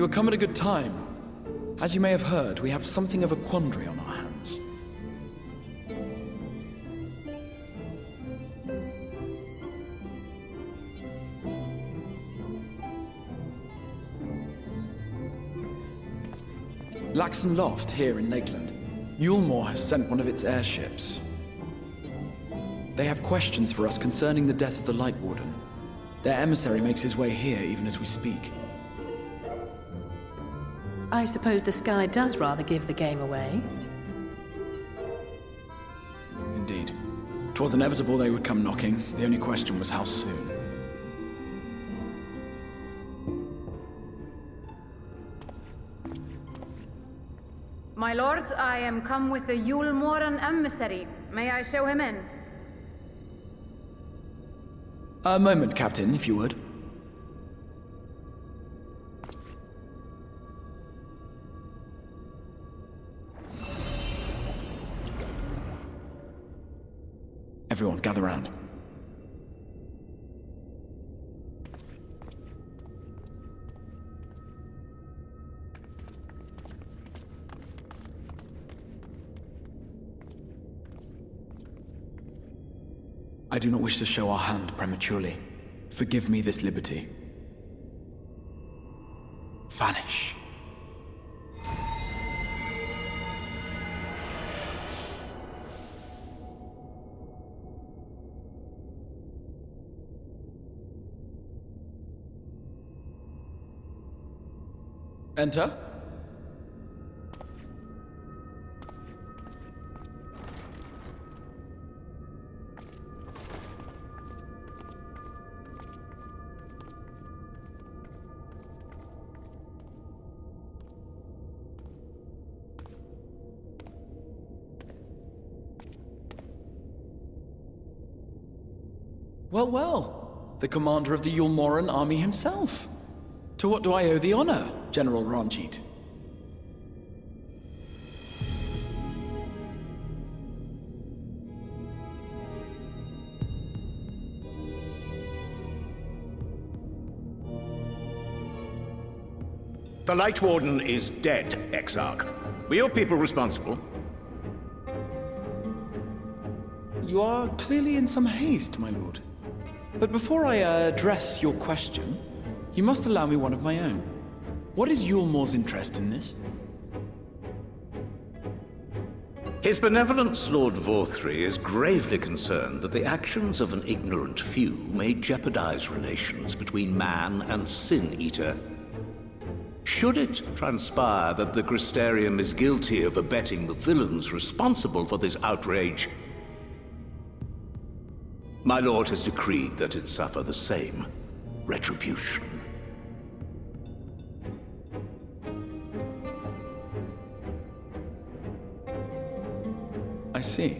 You have come at a good time. As you may have heard, we have something of a quandary on our hands. Laxon Loft, here in Lakeland. Eulmore has sent one of its airships. They have questions for us concerning the death of the Light Warden. Their emissary makes his way here even as we speak. I suppose the sky does rather give the game away. Indeed. 'Twas inevitable they would come knocking. The only question was how soon. My lord, I am come with the Eulmoran emissary. May I show him in? A moment, Captain, if you would. Everyone, gather round. I do not wish to show our hand prematurely. Forgive me this liberty. Vanish. Enter. Well, well. The commander of the Eulmoran army himself. To what do I owe the honor, General Ranjit? The Light Warden is dead, Exarch. Were your people responsible? You are clearly in some haste, my lord. But before I address your question, you must allow me one of my own. What is Eulmore's interest in this? His Benevolence, Lord Vorthry, is gravely concerned that the actions of an ignorant few may jeopardize relations between man and Sin-Eater. Should it transpire that the Crystarium is guilty of abetting the villains responsible for this outrage, my lord has decreed that it suffer the same retribution. I see.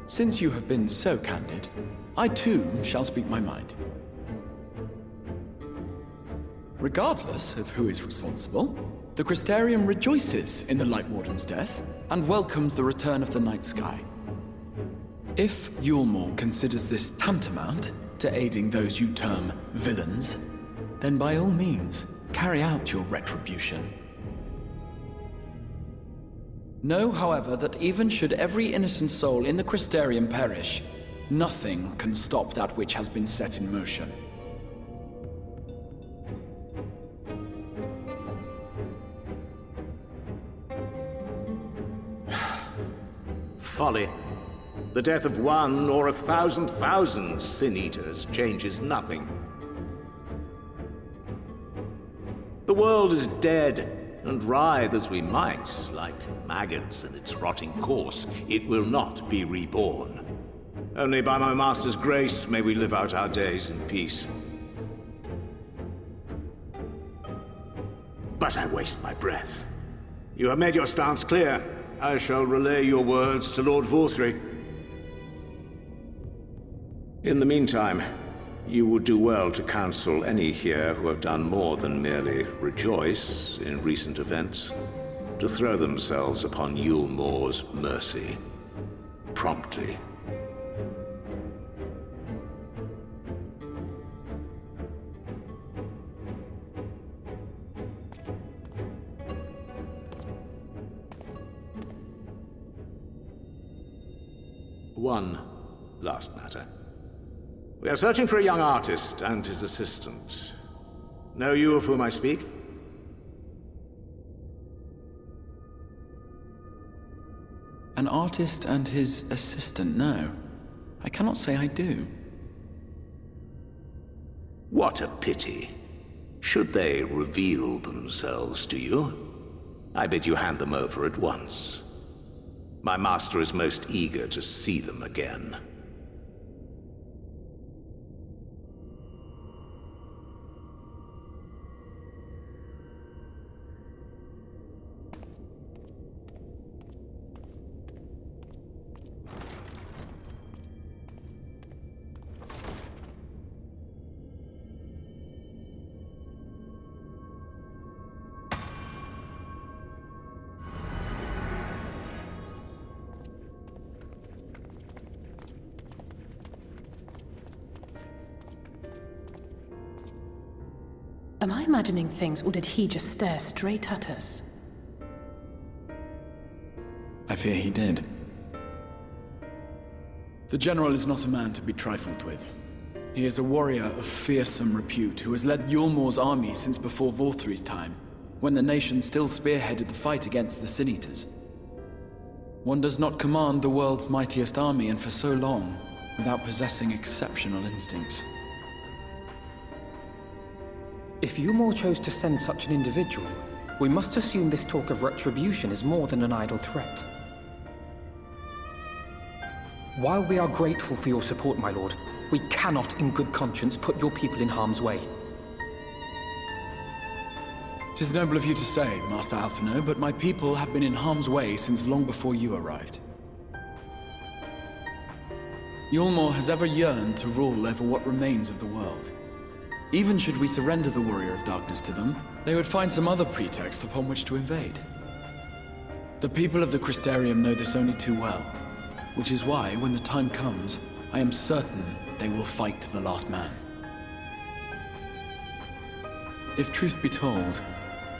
Since you have been so candid, I too shall speak my mind. Regardless of who is responsible, the Crystarium rejoices in the Light Warden's death and welcomes the return of the night sky. If Eulmore considers this tantamount to aiding those you term villains, then by all means, carry out your retribution. Know, however, that even should every innocent soul in the Crystarium perish, nothing can stop that which has been set in motion. Folly. The death of one or 1,000,000 Sin-Eaters changes nothing. The world is dead, and writhe as we might, like maggots in its rotting course, it will not be reborn. Only by my master's grace may we live out our days in peace. But I waste my breath. You have made your stance clear. I shall relay your words to Lord Vorthry. In the meantime, you would do well to counsel any here who have done more than merely rejoice in recent events, to throw themselves upon Eulmore's mercy, promptly. One last matter. We are searching for a young artist and his assistant. Know you of whom I speak? An artist and his assistant, no. I cannot say I do. What a pity. Should they reveal themselves to you, I bid you hand them over at once. My master is most eager to see them again. Am I imagining things, or did he just stare straight at us? I fear he did. The General is not a man to be trifled with. He is a warrior of fearsome repute who has led Eulmore's army since before Vorthry's time, when the nation still spearheaded the fight against the Sin Eaters. One does not command the world's mightiest army, and for so long, without possessing exceptional instincts. If Eulmore chose to send such an individual, we must assume this talk of retribution is more than an idle threat. While we are grateful for your support, my lord, we cannot in good conscience put your people in harm's way. 'Tis noble of you to say, Master Alphino, but my people have been in harm's way since long before you arrived. Eulmore has ever yearned to rule over what remains of the world. Even should we surrender the Warrior of Darkness to them, they would find some other pretext upon which to invade. The people of the Crystarium know this only too well, which is why, when the time comes, I am certain they will fight to the last man. If truth be told,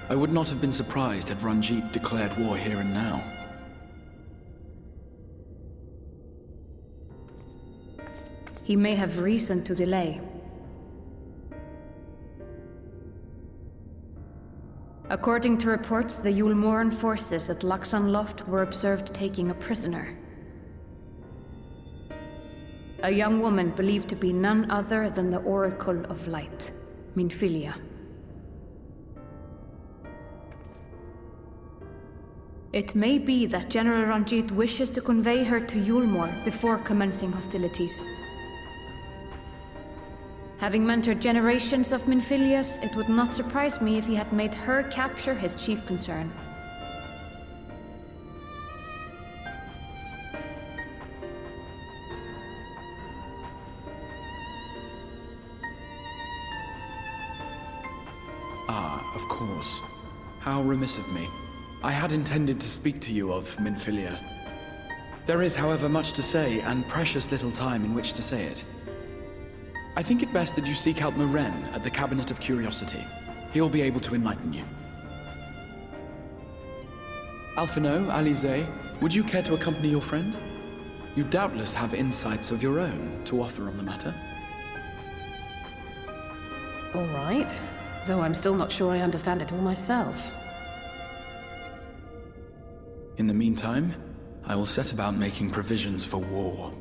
I would not have been surprised had Ranjit declared war here and now. He may have reason to delay. According to reports, the Eulmoran forces at Laxan Loft were observed taking a prisoner. A young woman believed to be none other than the Oracle of Light, Minfilia. It may be that General Ranjit wishes to convey her to Eulmore before commencing hostilities. Having mentored generations of Minfilias, it would not surprise me if he had made her capture his chief concern. Ah, of course. How remiss of me. I had intended to speak to you of Minfilia. There is, however, much to say, and precious little time in which to say it. I think it best that you seek out Moren at the Cabinet of Curiosity. He'll be able to enlighten you. Alphino, Alize, would you care to accompany your friend? You doubtless have insights of your own to offer on the matter. All right, though I'm still not sure I understand it all myself. In the meantime, I will set about making provisions for war.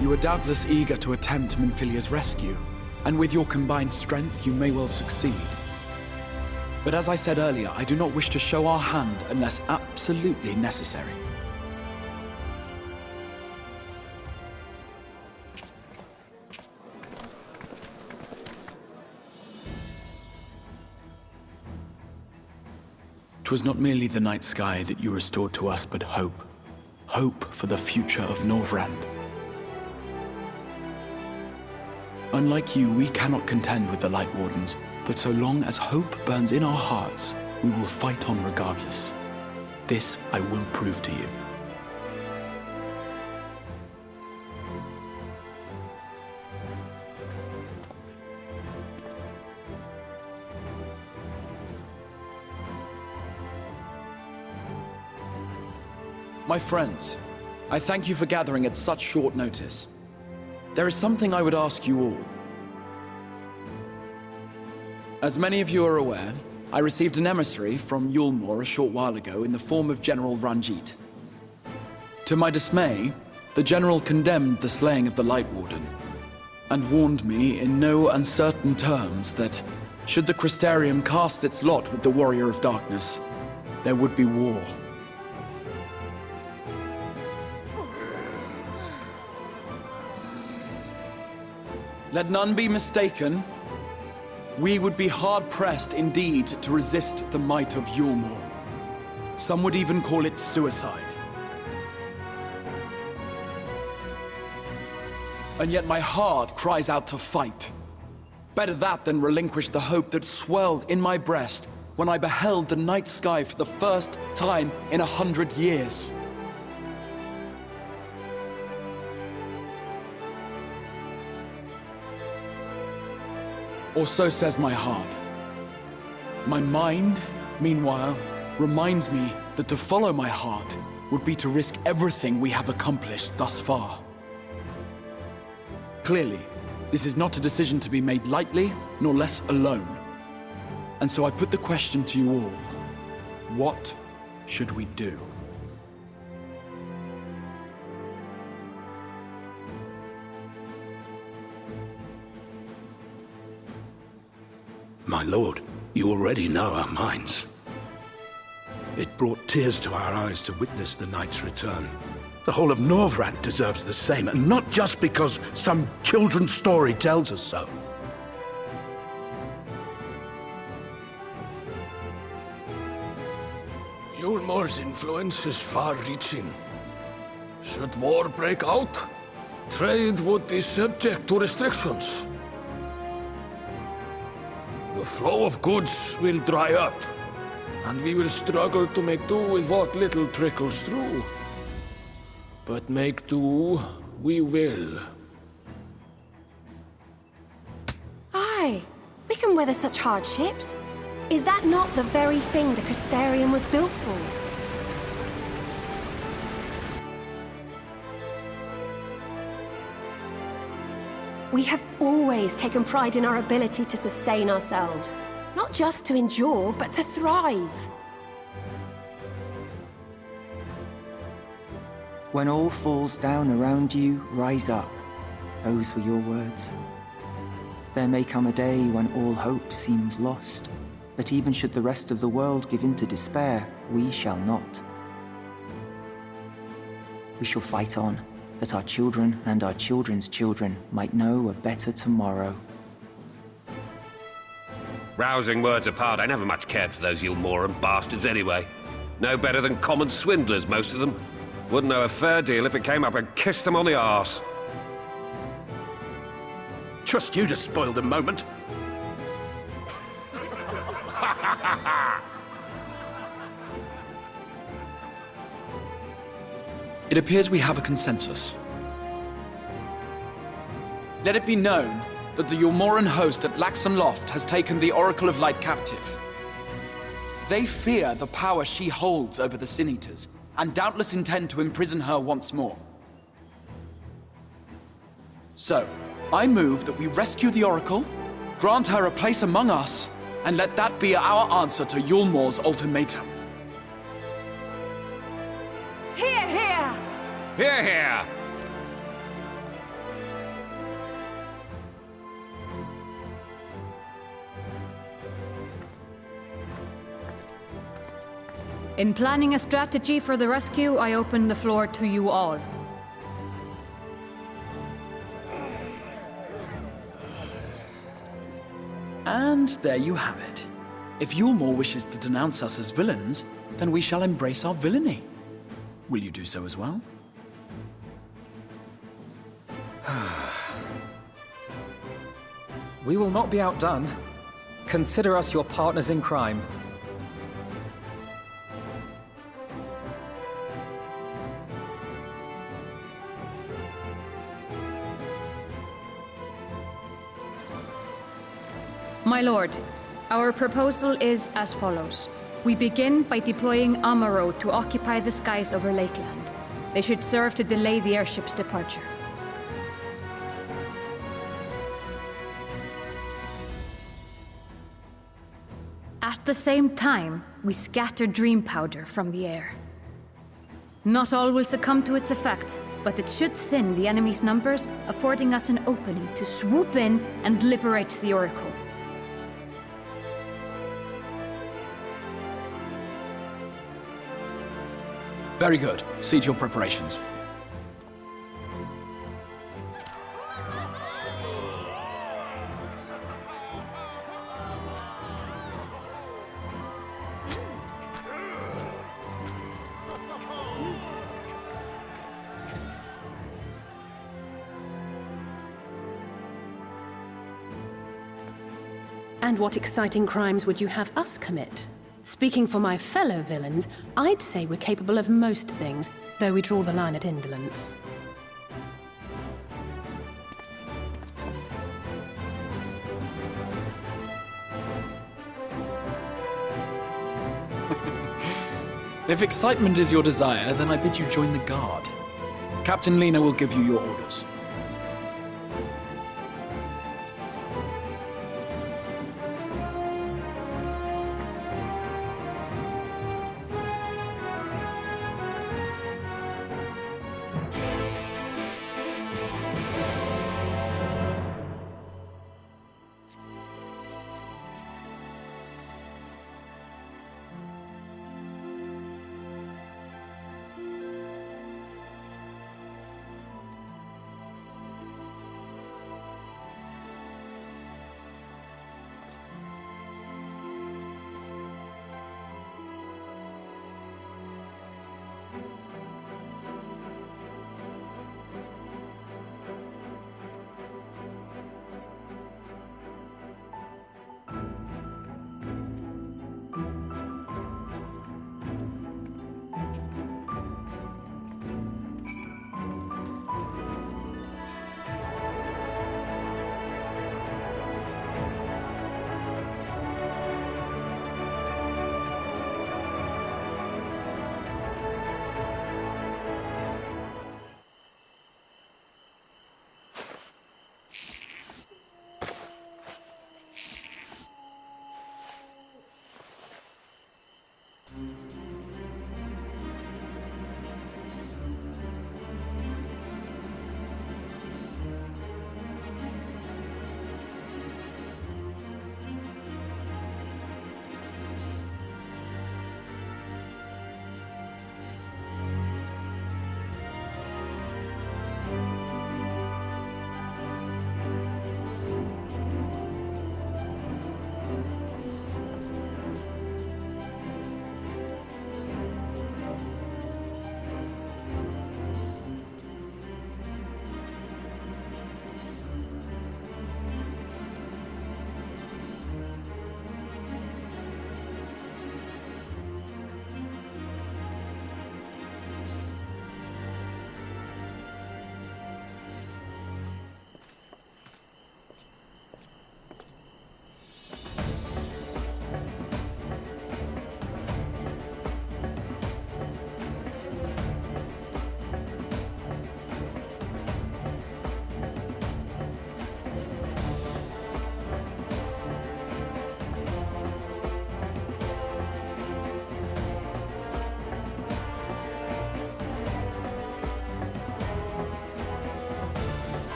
You are doubtless eager to attempt Minfilia's rescue, and with your combined strength, you may well succeed. But as I said earlier, I do not wish to show our hand unless absolutely necessary. Twas not merely the night sky that you restored to us, but hope. Hope for the future of Norvrand. Unlike you, we cannot contend with the Light Wardens, but so long as hope burns in our hearts, we will fight on regardless. This I will prove to you. My friends, I thank you for gathering at such short notice. There is something I would ask you all. As many of you are aware, I received an emissary from Eulmore a short while ago in the form of General Ranjit. To my dismay, the General condemned the slaying of the Light Warden, and warned me in no uncertain terms that, should the Crystarium cast its lot with the Warrior of Darkness, there would be war. Let none be mistaken. We would be hard-pressed indeed to resist the might of Eulmore. Some would even call it suicide. And yet my heart cries out to fight. Better that than relinquish the hope that swelled in my breast when I beheld the night sky for the first time in 100 years. Or so says my heart. My mind, meanwhile, reminds me that to follow my heart would be to risk everything we have accomplished thus far. Clearly, this is not a decision to be made lightly, nor less alone. And so I put the question to you all. What should we do? My lord, you already know our minds. It brought tears to our eyes to witness the knight's return. The whole of Norvrand deserves the same, and not just because some children's story tells us so. Eulmore's influence is far-reaching. Should war break out, trade would be subject to restrictions. The flow of goods will dry up, and we will struggle to make do with what little trickles through. But make do we will. Aye, we can weather such hardships. Is that not the very thing the Crystarium was built for? We have always taken pride in our ability to sustain ourselves. Not just to endure, but to thrive. When all falls down around you, rise up. Those were your words. There may come a day when all hope seems lost, but even should the rest of the world give in to despair, we shall not. We shall fight on, that our children and our children's children might know a better tomorrow. Rousing words apart, I never much cared for those Eulmoran bastards anyway. No better than common swindlers, most of them. Wouldn't know a fair deal if it came up and kissed them on the arse. Trust you to spoil the moment. It appears we have a consensus. Let it be known that the Eulmoran host at Laxon Loft has taken the Oracle of Light captive. They fear the power she holds over the Sin Eaters, and doubtless intend to imprison her once more. So, I move that we rescue the Oracle, grant her a place among us, and let that be our answer to Eulmore's ultimatum. Hear, hear! Hear, hear! In planning a strategy for the rescue, I open the floor to you all. And there you have it. If Eulmore wishes to denounce us as villains, then we shall embrace our villainy. Will you do so as well? We will not be outdone. Consider us your partners in crime. My lord, our proposal is as follows. We begin by deploying Amaro to occupy the skies over Lakeland. They should serve to delay the airship's departure. At the same time, we scatter dream powder from the air. Not all will succumb to its effects, but it should thin the enemy's numbers, affording us an opening to swoop in and liberate the Oracle. Very good. Cease your preparations. And what exciting crimes would you have us commit? Speaking for my fellow villains, I'd say we're capable of most things, though we draw the line at indolence. If excitement is your desire, then I bid you join the guard. Captain Lena will give you your orders.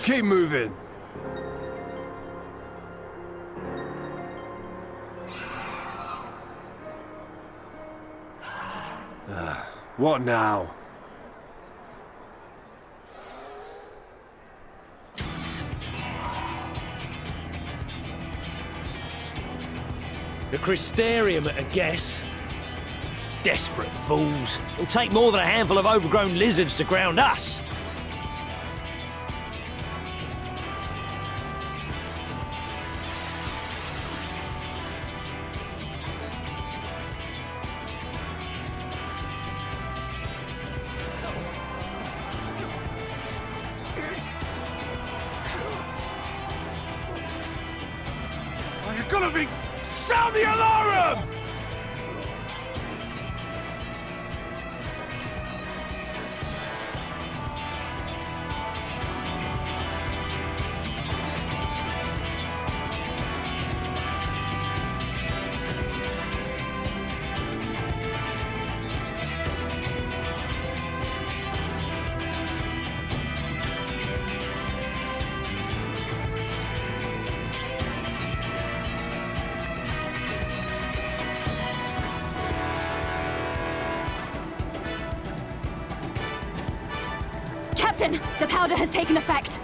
Keep moving. What now? The Crystarium at a guess. Desperate fools. It'll take more than a handful of overgrown lizards to ground us. You're gonna be Sound the alarm! Captain, the powder has taken effect.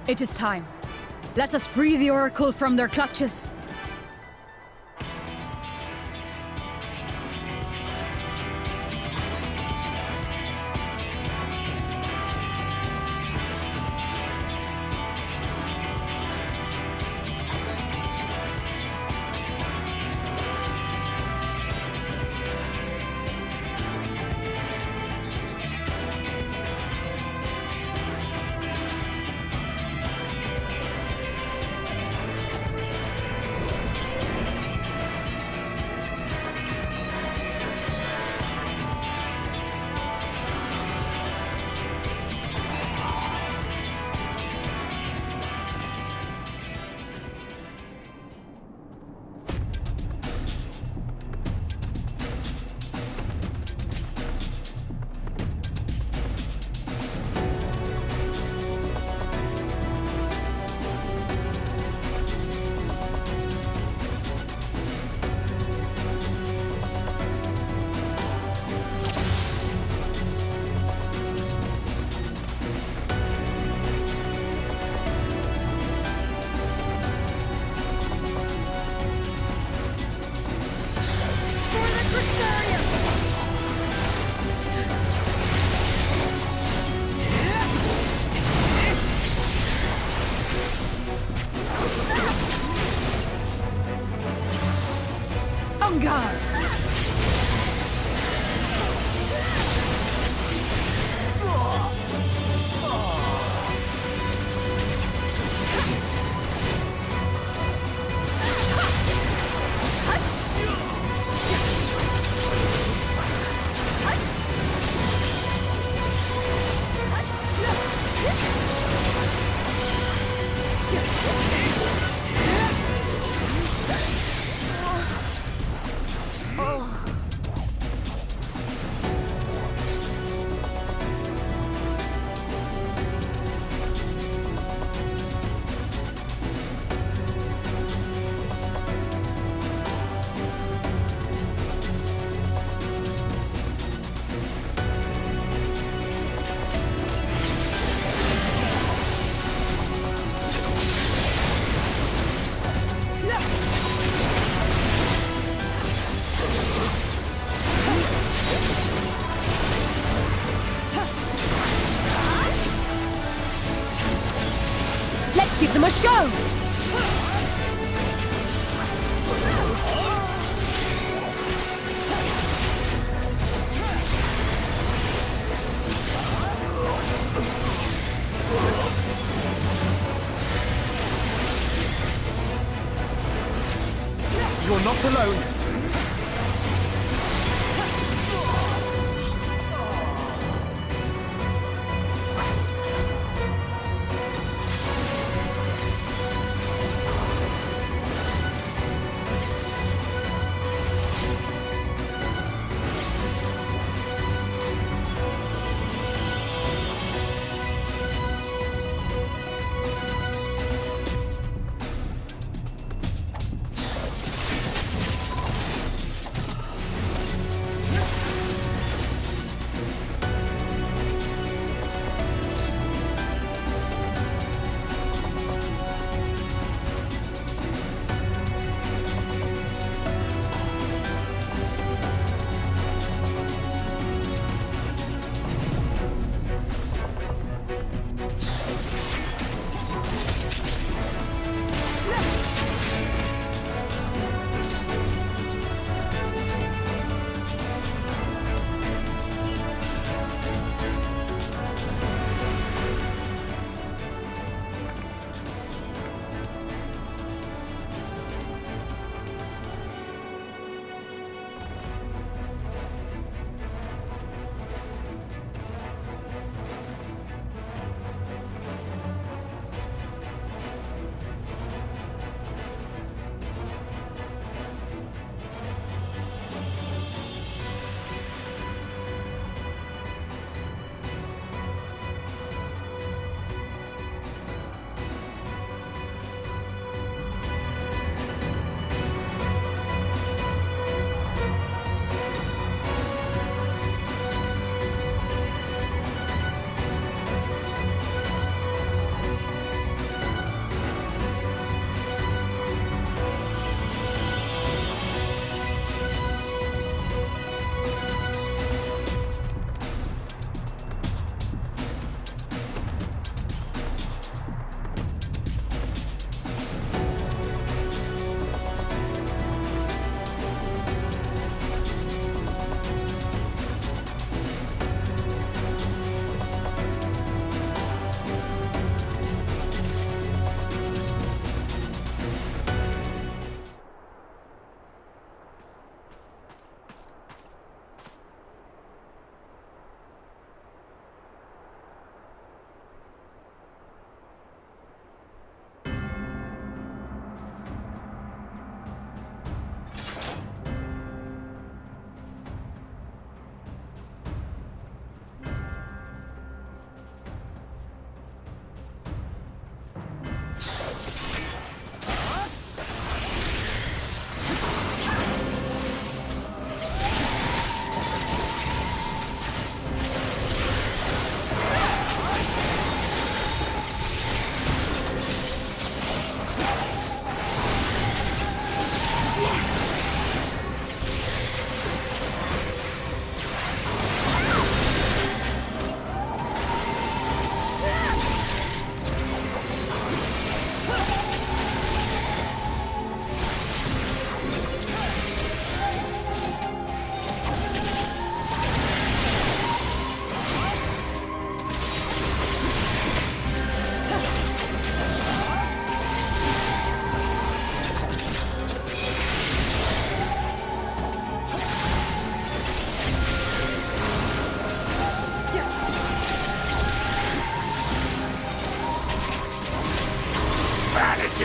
It is time. Let us free the Oracle from their clutches. Let's give them a show! You're not alone.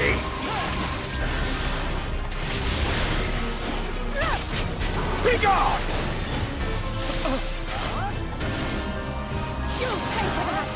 ready. Be gone! You'll pay for that!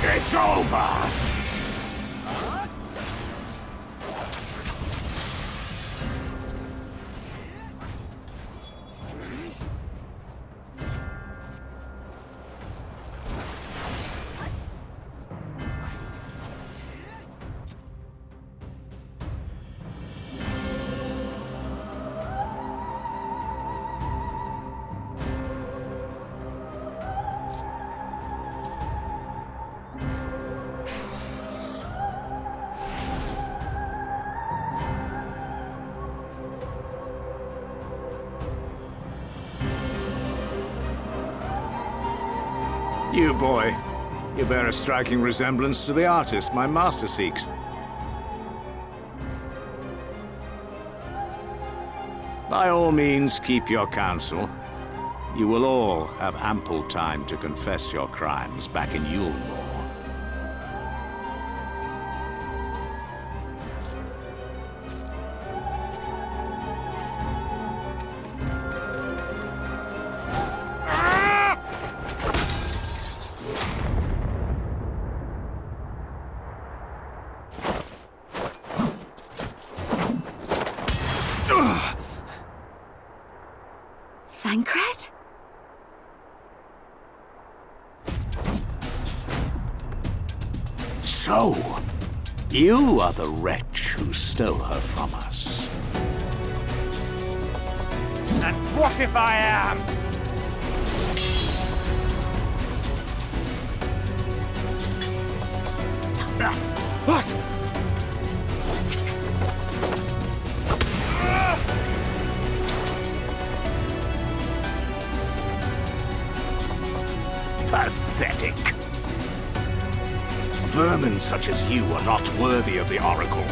It's over! You, boy. You bear a striking resemblance to the artist my master seeks. By all means, keep your counsel. You will all have ample time to confess your crimes back in Eulmore. Thancred? So, you are the wretch who stole her from us. And what if I am? What? Pathetic. Vermin such as you are not worthy of the Oracle.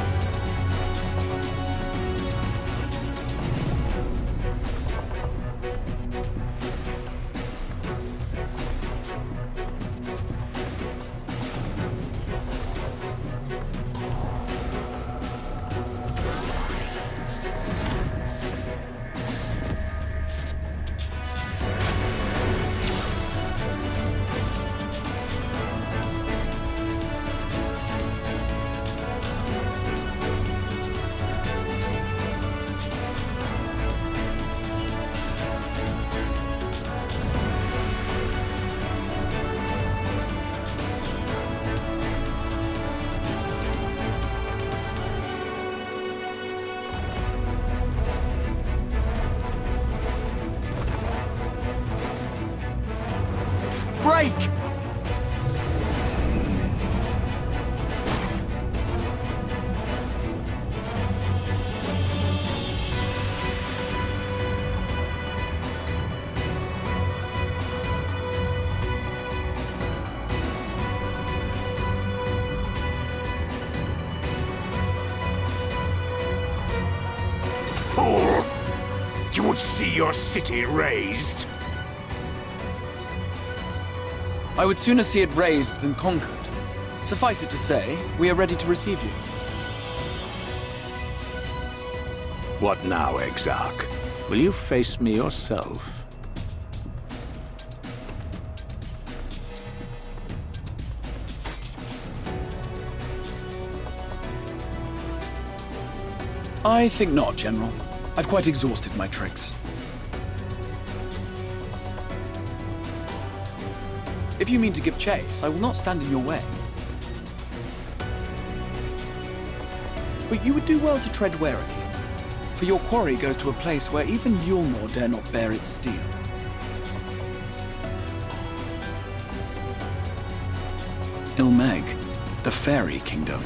Break! would see your city razed. I would sooner see it razed than conquered. Suffice it to say, we are ready to receive you. What now, Exarch? Will you face me yourself? I think not, General. I've quite exhausted my tricks. If you mean to give chase, I will not stand in your way. But you would do well to tread warily, for your quarry goes to a place where even Eulmore dare not bear its steel. Ilmeg, the Fairy Kingdom.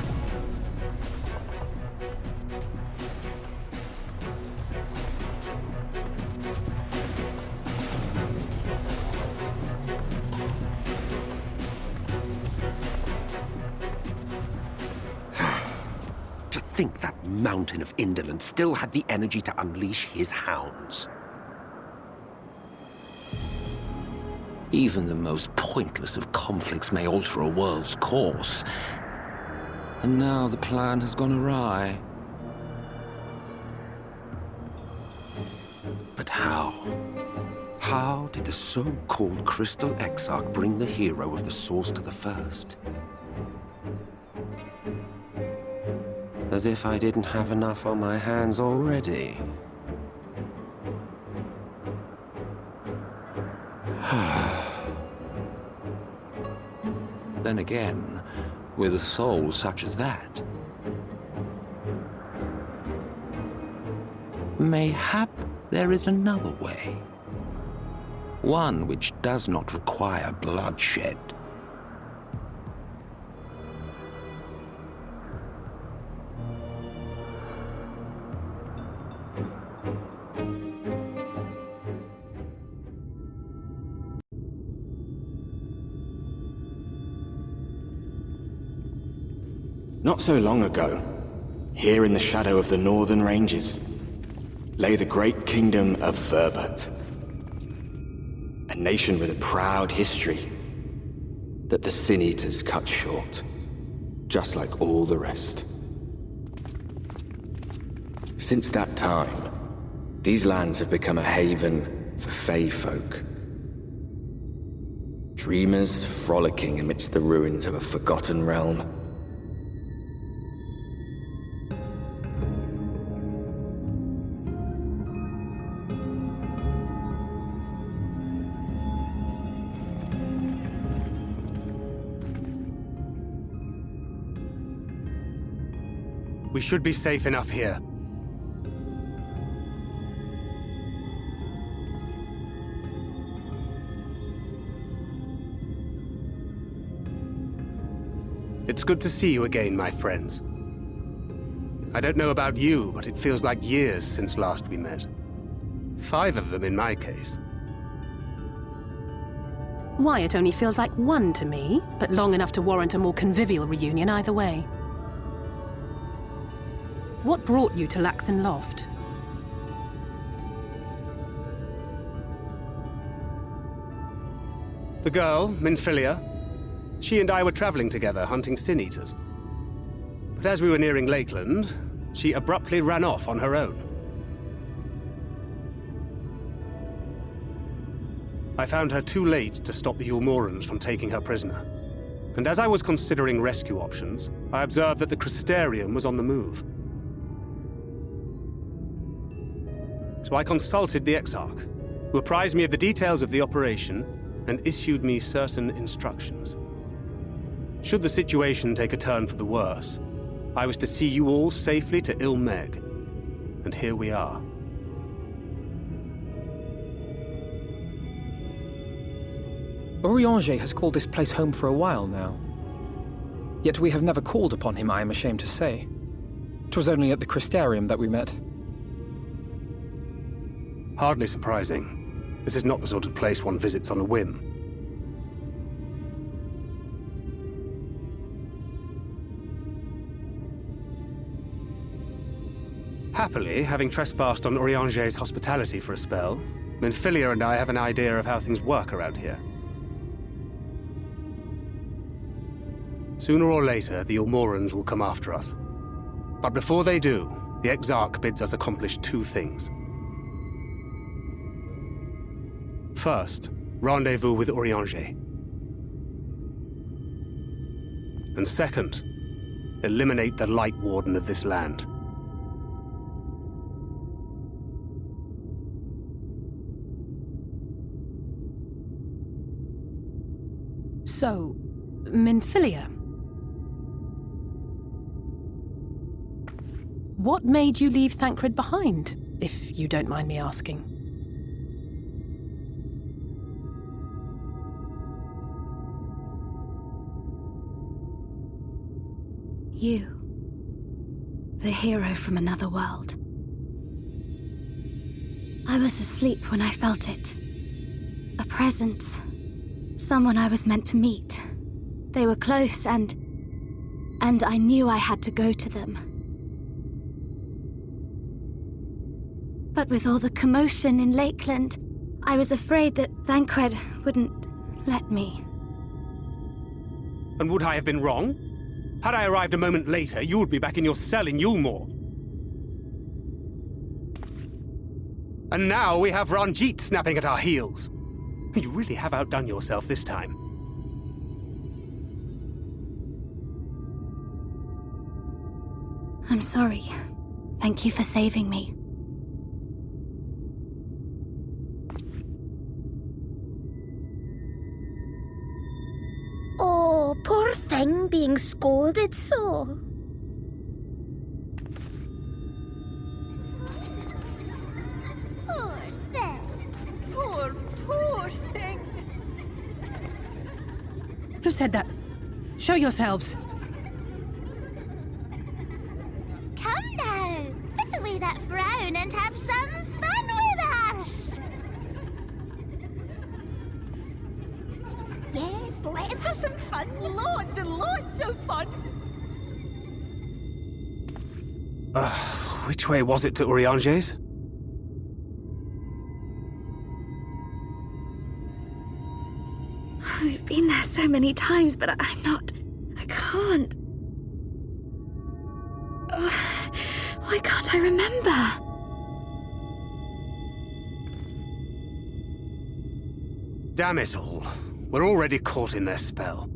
To think that mountain of indolence still had the energy to unleash his hounds. Even the most pointless of conflicts may alter a world's course. And now the plan has gone awry. But how? How did the so-called Crystal Exarch bring the hero of the Source to the First? As if I didn't have enough on my hands already. Then again, with a soul such as that, mayhap there is another way. One which does not require bloodshed. Not so long ago, here in the shadow of the northern ranges, lay the great kingdom of Verbert. A nation with a proud history that the Sin Eaters cut short, just like all the rest. Since that time, these lands have become a haven for Fey folk. Dreamers frolicking amidst the ruins of a forgotten realm. We should be safe enough here. It's good to see you again, my friends. I don't know about you, but it feels like years since last we met. 5 of them in my case. Why, it only feels like 1 to me, but long enough to warrant a more convivial reunion either way. What brought you to Laxon Loft? The girl, Minfilia, she and I were traveling together, hunting Sin Eaters. But as we were nearing Lakeland, she abruptly ran off on her own. I found her too late to stop the Eulmorans from taking her prisoner. And as I was considering rescue options, I observed that the Crystarium was on the move. So I consulted the Exarch, who apprised me of the details of the operation and issued me certain instructions. Should the situation take a turn for the worse, I was to see you all safely to Ilmeg. And here we are. Orianger has called this place home for a while now. Yet we have never called upon him, I am ashamed to say. 'Twas only at the Crystarium that we met. Hardly surprising. This is not the sort of place one visits on a whim. Happily, having trespassed on Urianger's hospitality for a spell, Minfilia and I have an idea of how things work around here. Sooner or later, the Eulmorans will come after us. But before they do, the Exarch bids us accomplish two things. First, rendezvous with Urianger. And second, eliminate the Light Warden of this land. So, Minfilia. What made you leave Thancred behind, if you don't mind me asking? You. The hero from another world. I was asleep when I felt it. A presence. Someone I was meant to meet. They were close and I knew I had to go to them. But with all the commotion in Lakeland, I was afraid that Thancred wouldn't let me. And would I have been wrong? Had I arrived a moment later, you would be back in your cell in Eulmore. And now we have Ranjit snapping at our heels. You really have outdone yourself this time. I'm sorry. Thank you for saving me. Oh, poor thing being scolded so. Poor thing. Poor thing. Who said that? Show yourselves. Come now. Put away that frown and have some fun with us. Yes, let us have some fun. Lots and lots of fun. Which way was it to Urianger's? We've been there so many times, but I can't. Why can't I remember? Damn it all. We're already caught in their spell.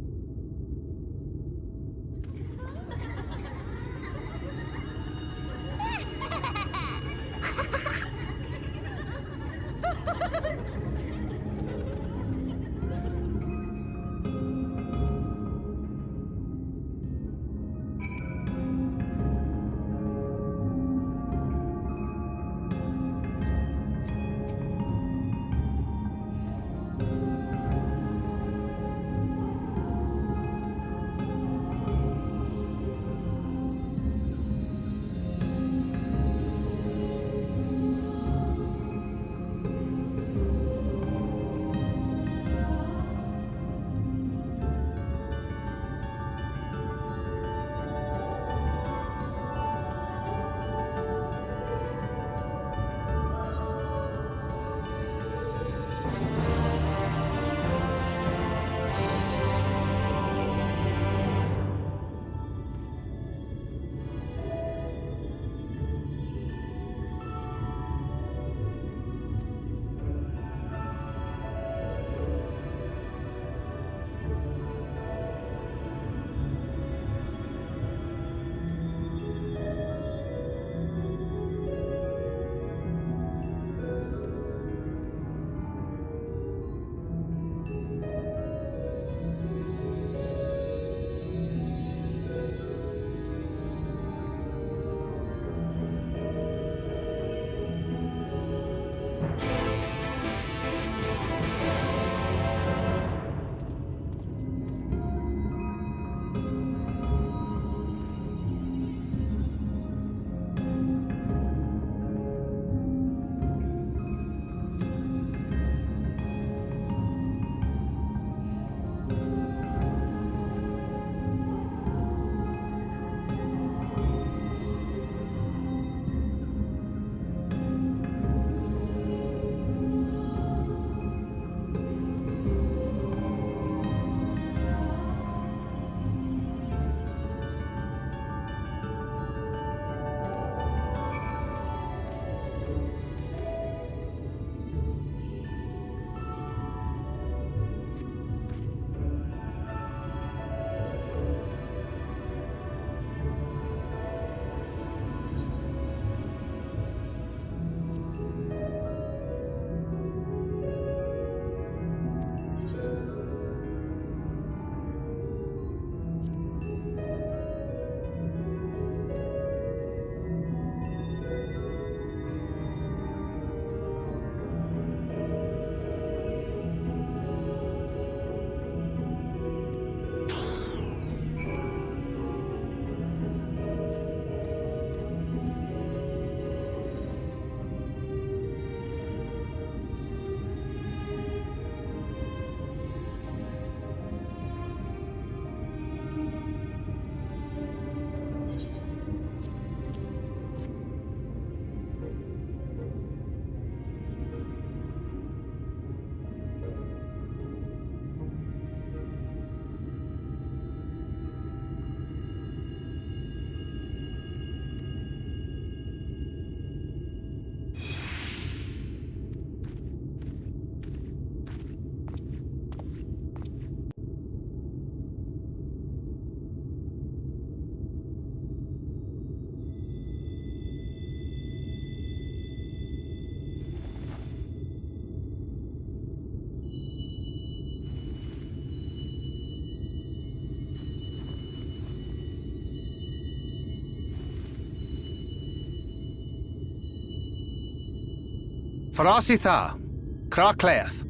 Farasitha, Krakleath.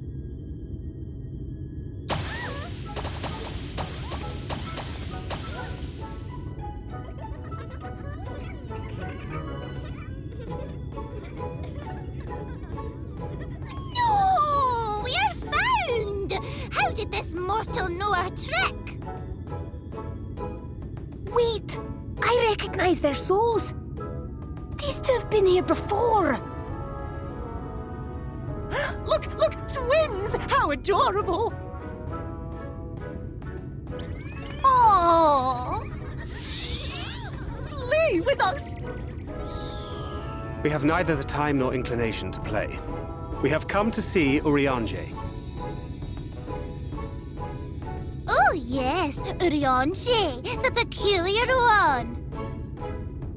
No! We are found! How did this mortal know our trick? Wait! I recognize their souls. These two have been here before. Look! Look! Twins! How adorable! Oh! Play with us! We have neither the time nor inclination to play. We have come to see Urianger. Oh yes, Urianger, the peculiar one.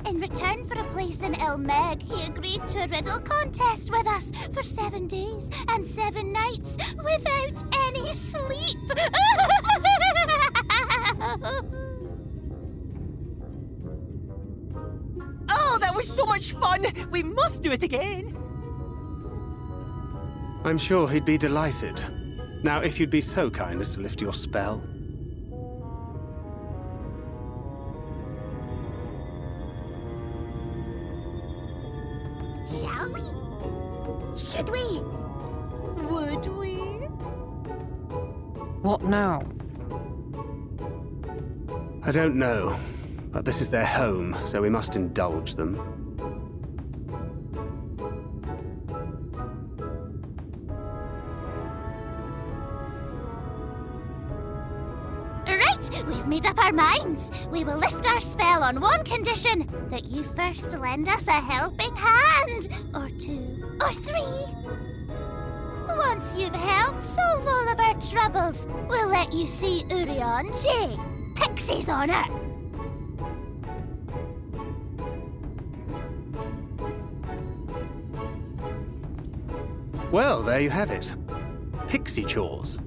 In return for a place in Eulmore, he agreed to a riddle contest with us for 7 days and 7 nights without any sleep. Oh, that was so much fun! We must do it again! I'm sure he'd be delighted. Now, if you'd be so kind as to lift your spell. Shall we? Should we? Would we? What now? I don't know, but this is their home, so we must indulge them. Right, we've made up our minds. We will lift our spell on one condition, that you first lend us a helping hand. Or 2, or 3. Once you've helped solve all of our troubles, we'll let you see Urianger. Pixies on her. Well, there you have it. Pixie chores.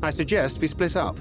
I suggest we split up.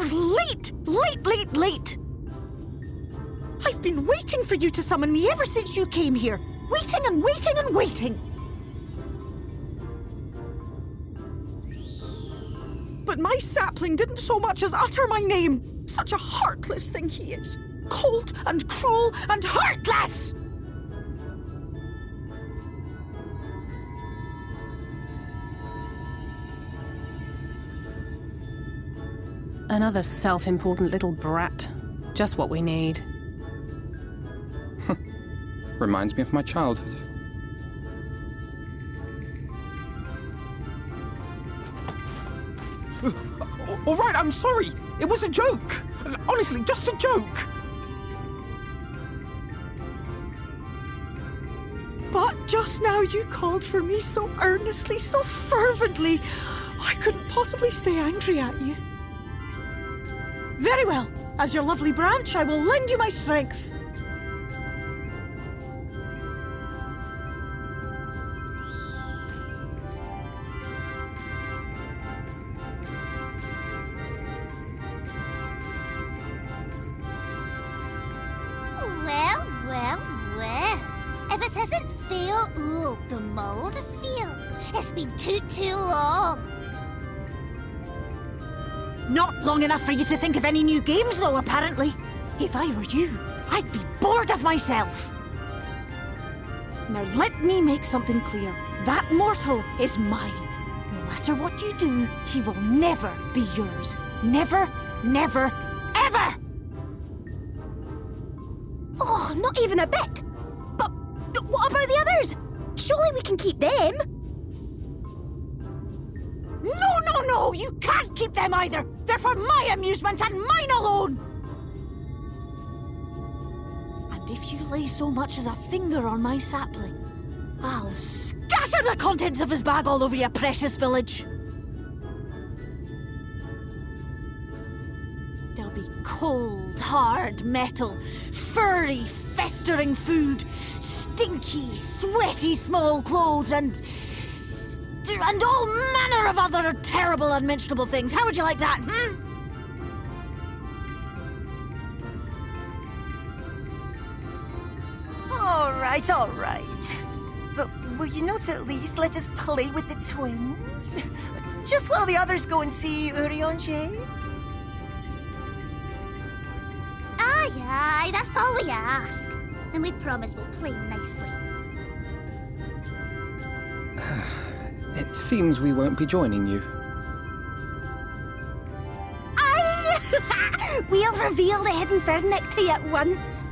You're late! Late! I've been waiting for you to summon me ever since you came here. Waiting and waiting and waiting. But my sapling didn't so much as utter my name. Such a heartless thing he is. Cold and cruel and heartless! Another self-important little brat. Just what we need. Reminds me of my childhood. All right, I'm sorry. It was a joke. Honestly, just a joke. But just now you called for me so earnestly, so fervently. I couldn't possibly stay angry at you. Very well. As your lovely branch, I will lend you my strength. Well. If it isn't Theo Ool, the mould feel. It's been too long. Not long enough for you to think of any new games, though, apparently. If I were you, I'd be bored of myself. Now let me make something clear. That mortal is mine. No matter what you do, he will never be yours. Never, ever! Oh, not even a bit. But what about the others? Surely we can keep them. No, you can't keep them either. They're for my amusement and mine alone. And if you lay so much as a finger on my sapling, I'll scatter the contents of his bag all over your precious village. There'll be cold, hard metal, furry, festering food, stinky, sweaty small clothes, and all manner of other terrible, unmentionable things. How would you like that, All right. But will you not at least let us play with the twins? Just while the others go and see Urianger? Aye, that's all we ask. And we promise we'll play nicely. It seems we won't be joining you. Aye! We'll reveal the hidden vernick to you at once.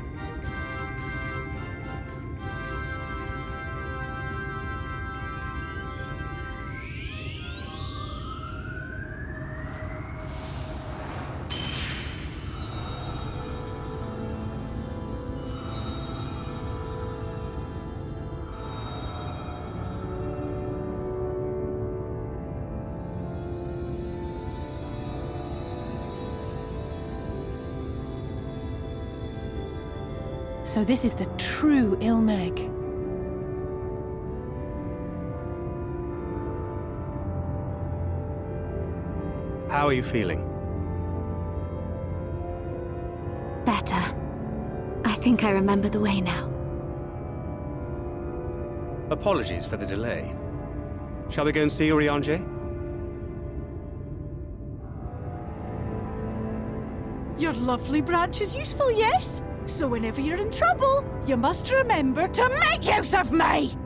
So this is the true Eulmore. How are you feeling? Better. I think I remember the way now. Apologies for the delay. Shall we go and see Urianger? Your lovely branch is useful, yes? So whenever you're in trouble, you must remember to make use of me!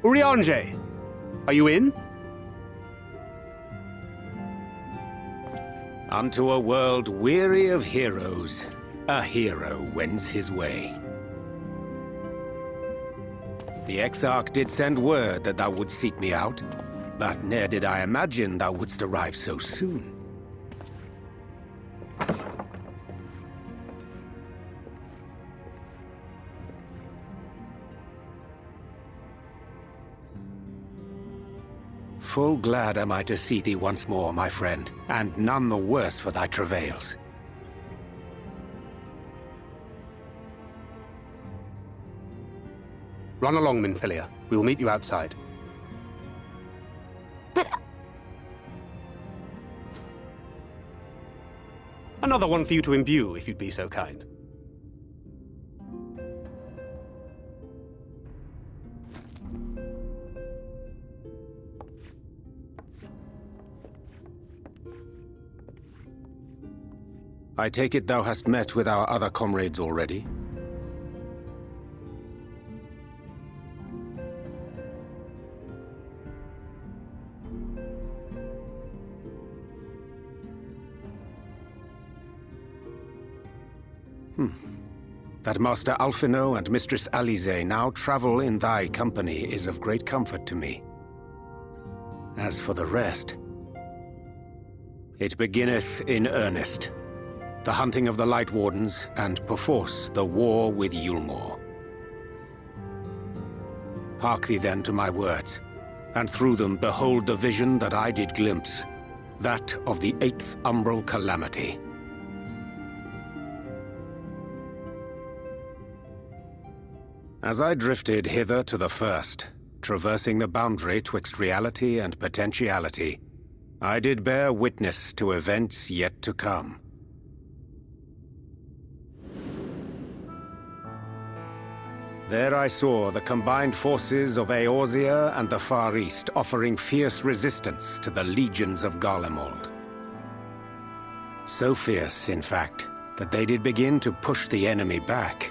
Urianger, are you in? Unto a world weary of heroes, a hero wends his way. The Exarch did send word that thou wouldst seek me out, but ne'er did I imagine thou wouldst arrive so soon. Full glad am I to see thee once more, my friend, and none the worse for thy travails. Run along, Minfilia. We'll meet you outside. But... Another one for you to imbue, if you'd be so kind. I take it thou hast met with our other comrades already? That Master Alphino and Mistress Alize now travel in thy company is of great comfort to me. As for the rest, it beginneth in earnest. The hunting of the Light Wardens, and perforce the war with Eulmore. Hark thee then to my words, and through them behold the vision that I did glimpse, that of the 8th umbral calamity. As I drifted hither to the first, traversing the boundary twixt reality and potentiality, I did bear witness to events yet to come. There I saw the combined forces of Eorzea and the Far East offering fierce resistance to the legions of Garlemald. So fierce, in fact, that they did begin to push the enemy back.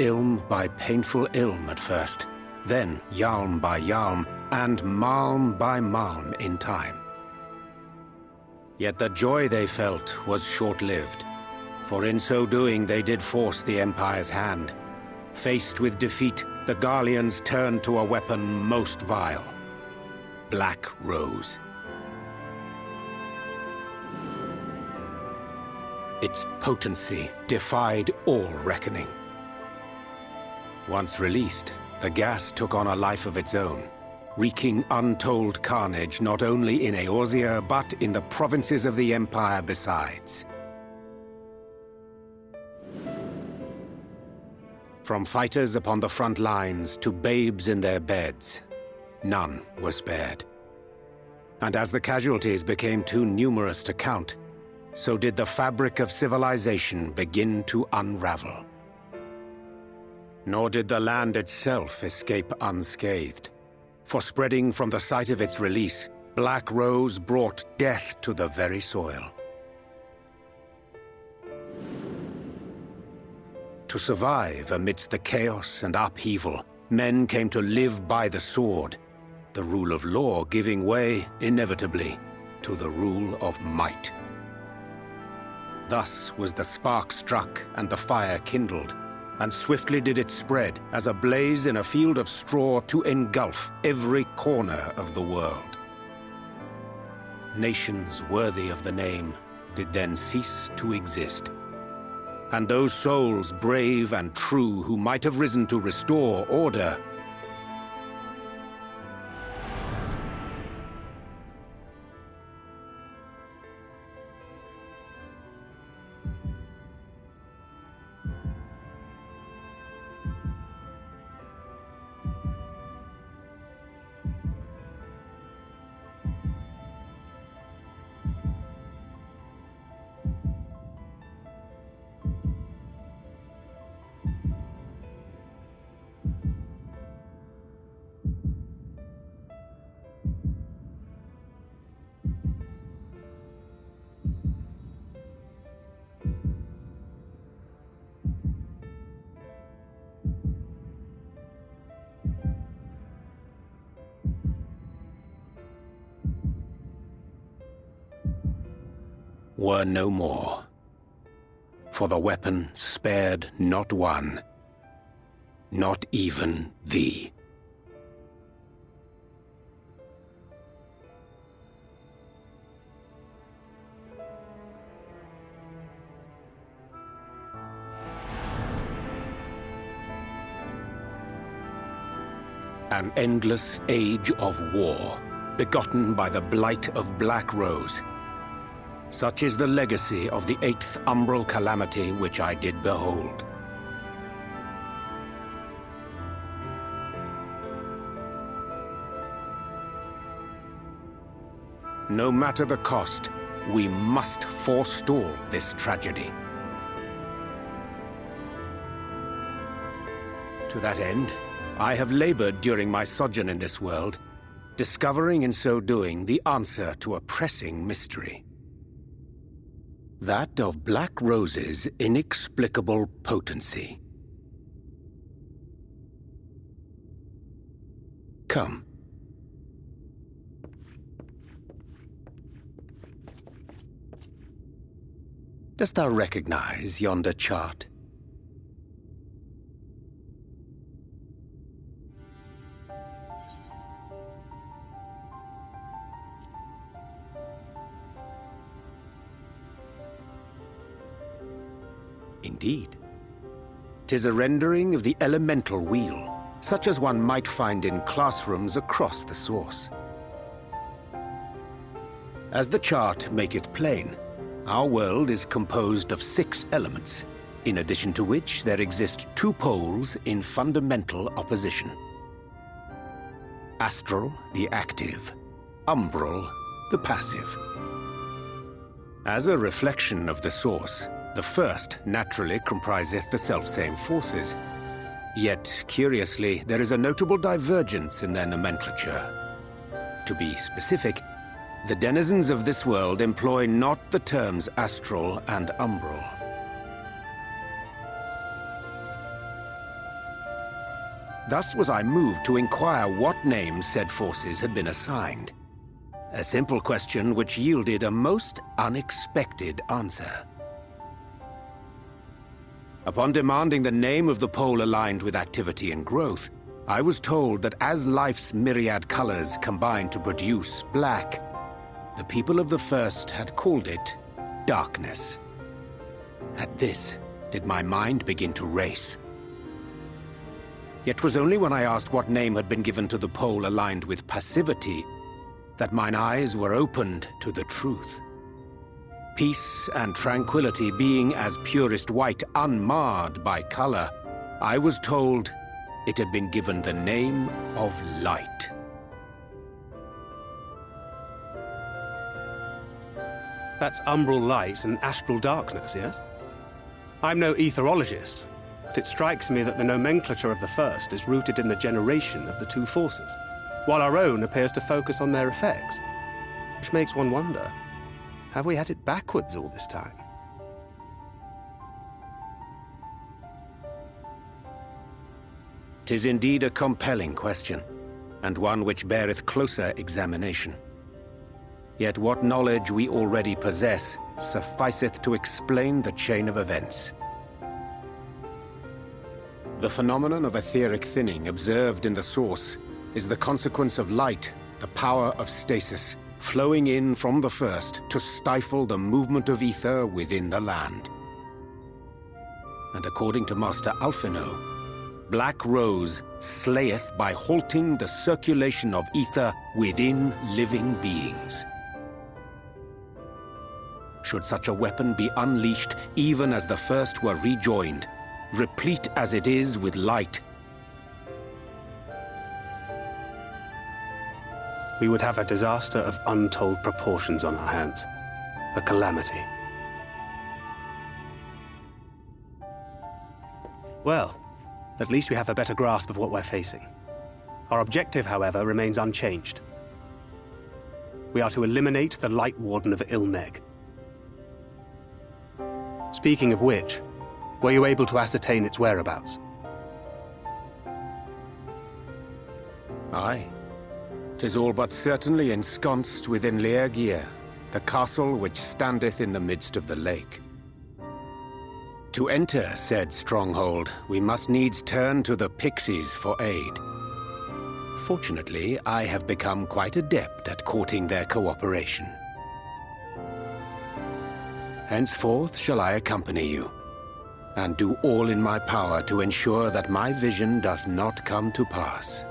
Ilm by painful ilm at first, then yalm by yalm, and malm by malm in time. Yet the joy they felt was short-lived, for in so doing they did force the Empire's hand. Faced with defeat, the Garleans turned to a weapon most vile: Black Rose. Its potency defied all reckoning. Once released, the gas took on a life of its own, wreaking untold carnage not only in Eorzea, but in the provinces of the Empire besides. From fighters upon the front lines to babes in their beds, none were spared. And as the casualties became too numerous to count, so did the fabric of civilization begin to unravel. Nor did the land itself escape unscathed, for spreading from the site of its release, Black Rose brought death to the very soil. To survive amidst the chaos and upheaval, men came to live by the sword, the rule of law giving way, inevitably, to the rule of might. Thus was the spark struck and the fire kindled, and swiftly did it spread as a blaze in a field of straw to engulf every corner of the world. Nations worthy of the name did then cease to exist. And those souls brave and true who might have risen to restore order were no more. For the weapon spared not one, not even thee. An endless age of war, begotten by the blight of Black Rose. Such is the legacy of the 8th umbral calamity which I did behold. No matter the cost, we must forestall this tragedy. To that end, I have labored during my sojourn in this world, discovering in so doing the answer to a pressing mystery. That of Black Rose's inexplicable potency. Come. Dost thou recognize yonder chart? Indeed. 'Tis a rendering of the elemental wheel, such as one might find in classrooms across the source. As the chart maketh plain, our world is composed of 6 elements, in addition to which there exist 2 poles in fundamental opposition. Astral, the active; umbral, the passive. As a reflection of the source, the first naturally compriseth the selfsame forces. Yet, curiously, there is a notable divergence in their nomenclature. To be specific, the denizens of this world employ not the terms astral and umbral. Thus was I moved to inquire what names said forces had been assigned. A simple question which yielded a most unexpected answer. Upon demanding the name of the pole aligned with activity and growth, I was told that as life's myriad colors combine to produce black, the people of the first had called it darkness. At this, did my mind begin to race. Yet 'twas only when I asked what name had been given to the pole aligned with passivity that mine eyes were opened to the truth. Peace and tranquility being as purest white, unmarred by color, I was told it had been given the name of light. That's umbral light and astral darkness, yes? I'm no etherologist, but it strikes me that the nomenclature of the first is rooted in the generation of the 2 forces, while our own appears to focus on their effects, which makes one wonder. Have we had it backwards all this time? 'Tis indeed a compelling question, and one which beareth closer examination. Yet what knowledge we already possess sufficeth to explain the chain of events. The phenomenon of etheric thinning observed in the source is the consequence of light, the power of stasis, flowing in from the first to stifle the movement of ether within the land. And according to Master Alphino, Black Rose slayeth by halting the circulation of ether within living beings. Should such a weapon be unleashed even as the first were rejoined, replete as it is with light, we would have a disaster of untold proportions on our hands. A calamity. Well, at least we have a better grasp of what we're facing. Our objective, however, remains unchanged. We are to eliminate the Light Warden of Eulmore. Speaking of which, were you able to ascertain its whereabouts? Aye. 'Tis all but certainly ensconced within Leergear, the castle which standeth in the midst of the lake. To enter said stronghold, we must needs turn to the Pixies for aid. Fortunately, I have become quite adept at courting their cooperation. Henceforth shall I accompany you, and do all in my power to ensure that my vision doth not come to pass.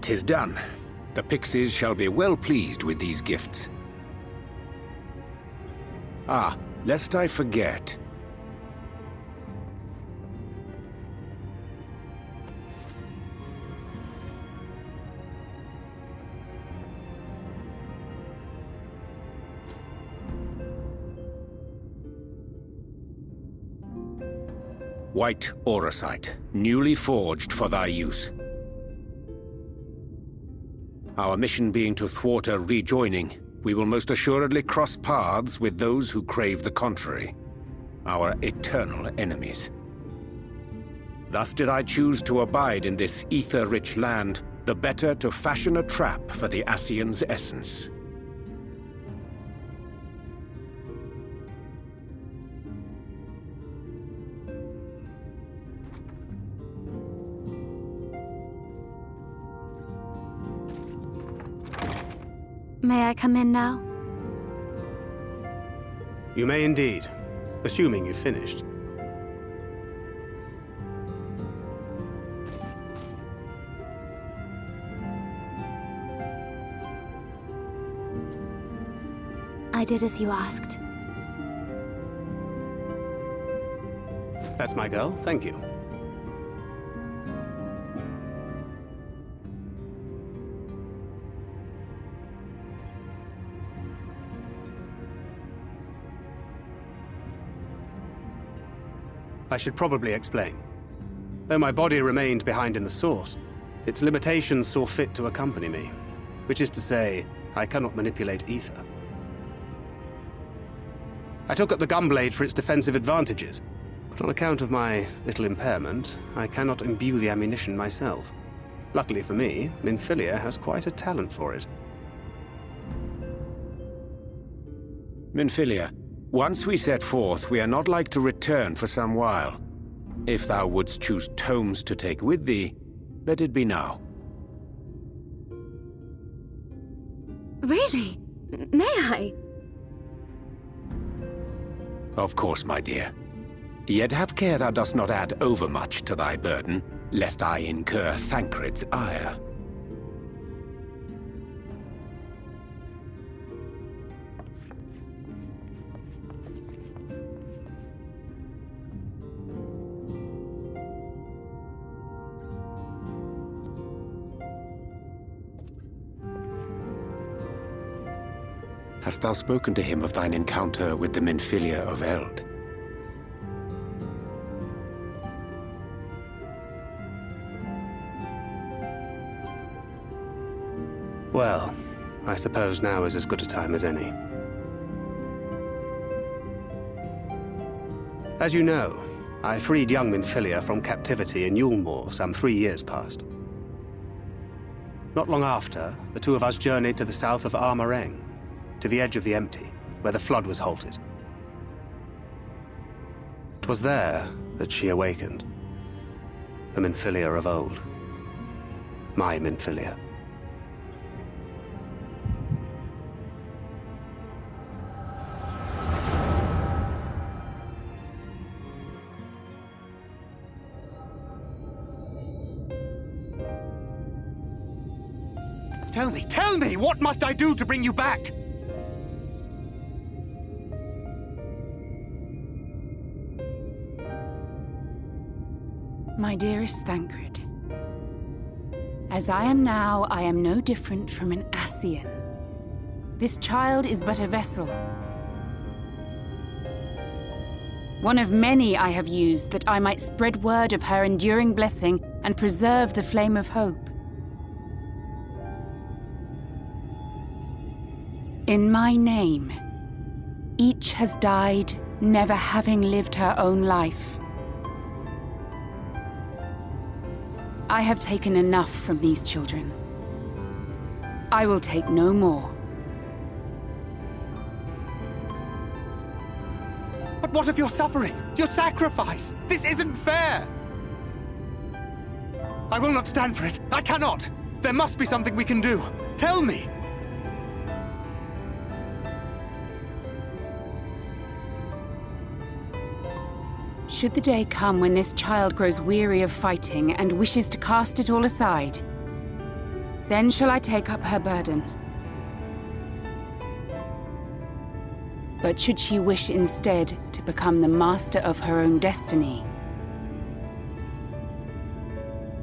"'Tis done. The Pixies shall be well pleased with these gifts. Ah, lest I forget. White auracite, newly forged for thy use. Our mission being to thwart a rejoining, we will most assuredly cross paths with those who crave the contrary, our eternal enemies. Thus did I choose to abide in this ether-rich land, the better to fashion a trap for the Ascian's essence. May I come in now? You may indeed, assuming you've finished. I did as you asked. That's my girl, thank you. I should probably explain. Though my body remained behind in the Source, its limitations saw fit to accompany me, which is to say, I cannot manipulate ether. I took up the gunblade for its defensive advantages, but on account of my little impairment, I cannot imbue the ammunition myself. Luckily for me, Minfilia has quite a talent for it. Minfilia, once we set forth, we are not like to return for some while. If thou wouldst choose tomes to take with thee, let it be now. Really? May I? Of course, my dear. Yet have care thou dost not add overmuch to thy burden, lest I incur Thancred's ire. Hast thou spoken to him of thine encounter with the Minfilia of Eld? Well, I suppose now is as good a time as any. As you know, I freed young Minfilia from captivity in Eulmore some 3 years past. Not long after, the two of us journeyed to the south of Armareng, to the edge of the Empty, where the flood was halted. 'Twas there that she awakened. The Minfilia of old. My Minfilia. Tell me, what must I do to bring you back? My dearest Thancred, as I am now, I am no different from an Ascian. This child is but a vessel. One of many I have used that I might spread word of her enduring blessing and preserve the flame of hope. In my name, each has died, never having lived her own life. I have taken enough from these children. I will take no more. But what of your suffering? Your sacrifice? This isn't fair! I will not stand for it. I cannot! There must be something we can do. Tell me! Should the day come when this child grows weary of fighting and wishes to cast it all aside, then shall I take up her burden. But should she wish instead to become the master of her own destiny,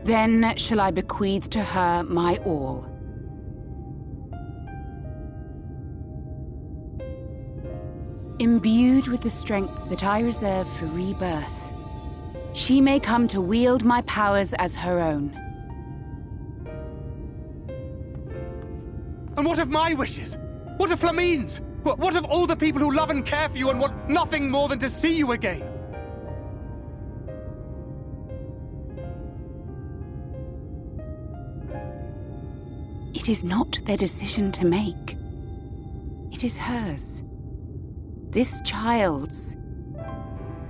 then shall I bequeath to her my all. Imbued with the strength that I reserve for rebirth, she may come to wield my powers as her own. And what of my wishes? What of Flamine's? What of all the people who love and care for you and want nothing more than to see you again? It is not their decision to make. It is hers. This child's.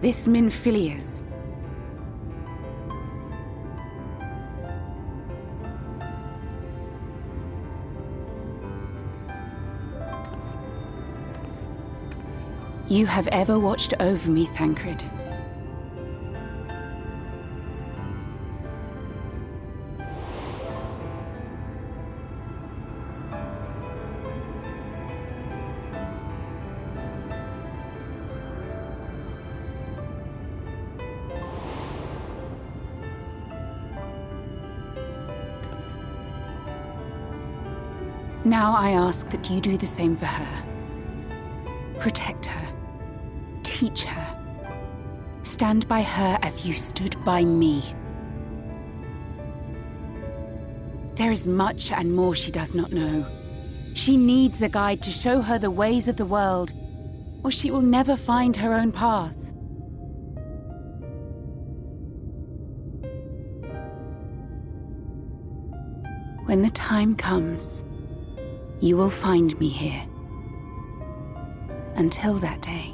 This Minfilia's. You have ever watched over me, Thancred. Now I ask that you do the same for her. Protect her. Teach her. Stand by her as you stood by me. There is much and more she does not know. She needs a guide to show her the ways of the world, or she will never find her own path. When the time comes, you will find me here. Until that day.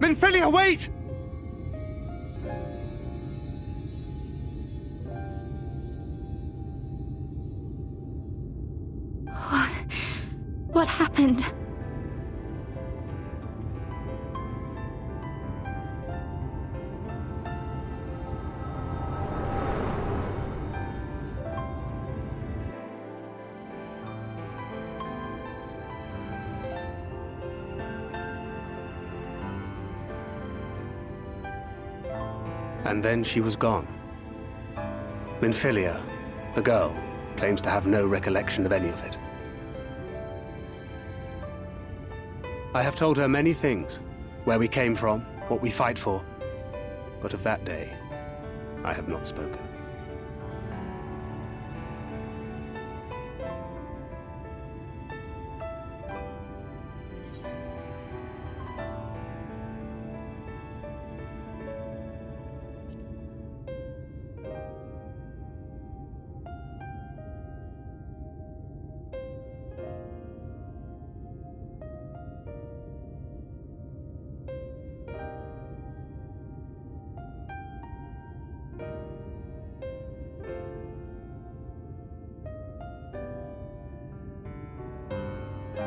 Minfilia, wait! What happened? And then she was gone. Minfilia, the girl, claims to have no recollection of any of it. I have told her many things. Where we came from, what we fight for. But of that day, I have not spoken.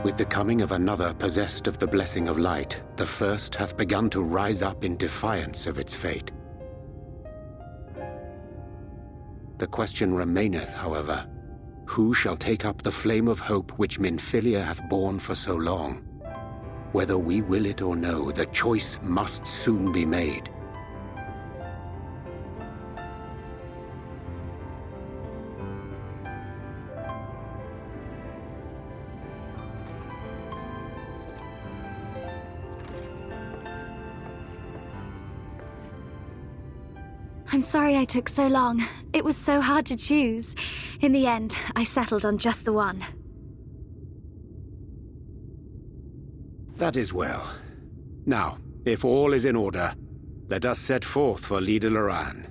With the coming of another possessed of the blessing of light, the first hath begun to rise up in defiance of its fate. The question remaineth, however, who shall take up the flame of hope which Minfilia hath borne for so long? Whether we will it or no, the choice must soon be made. I'm sorry I took so long. It was so hard to choose. In the end, I settled on just the one. That is well. Now, if all is in order, let us set forth for Lida Loran.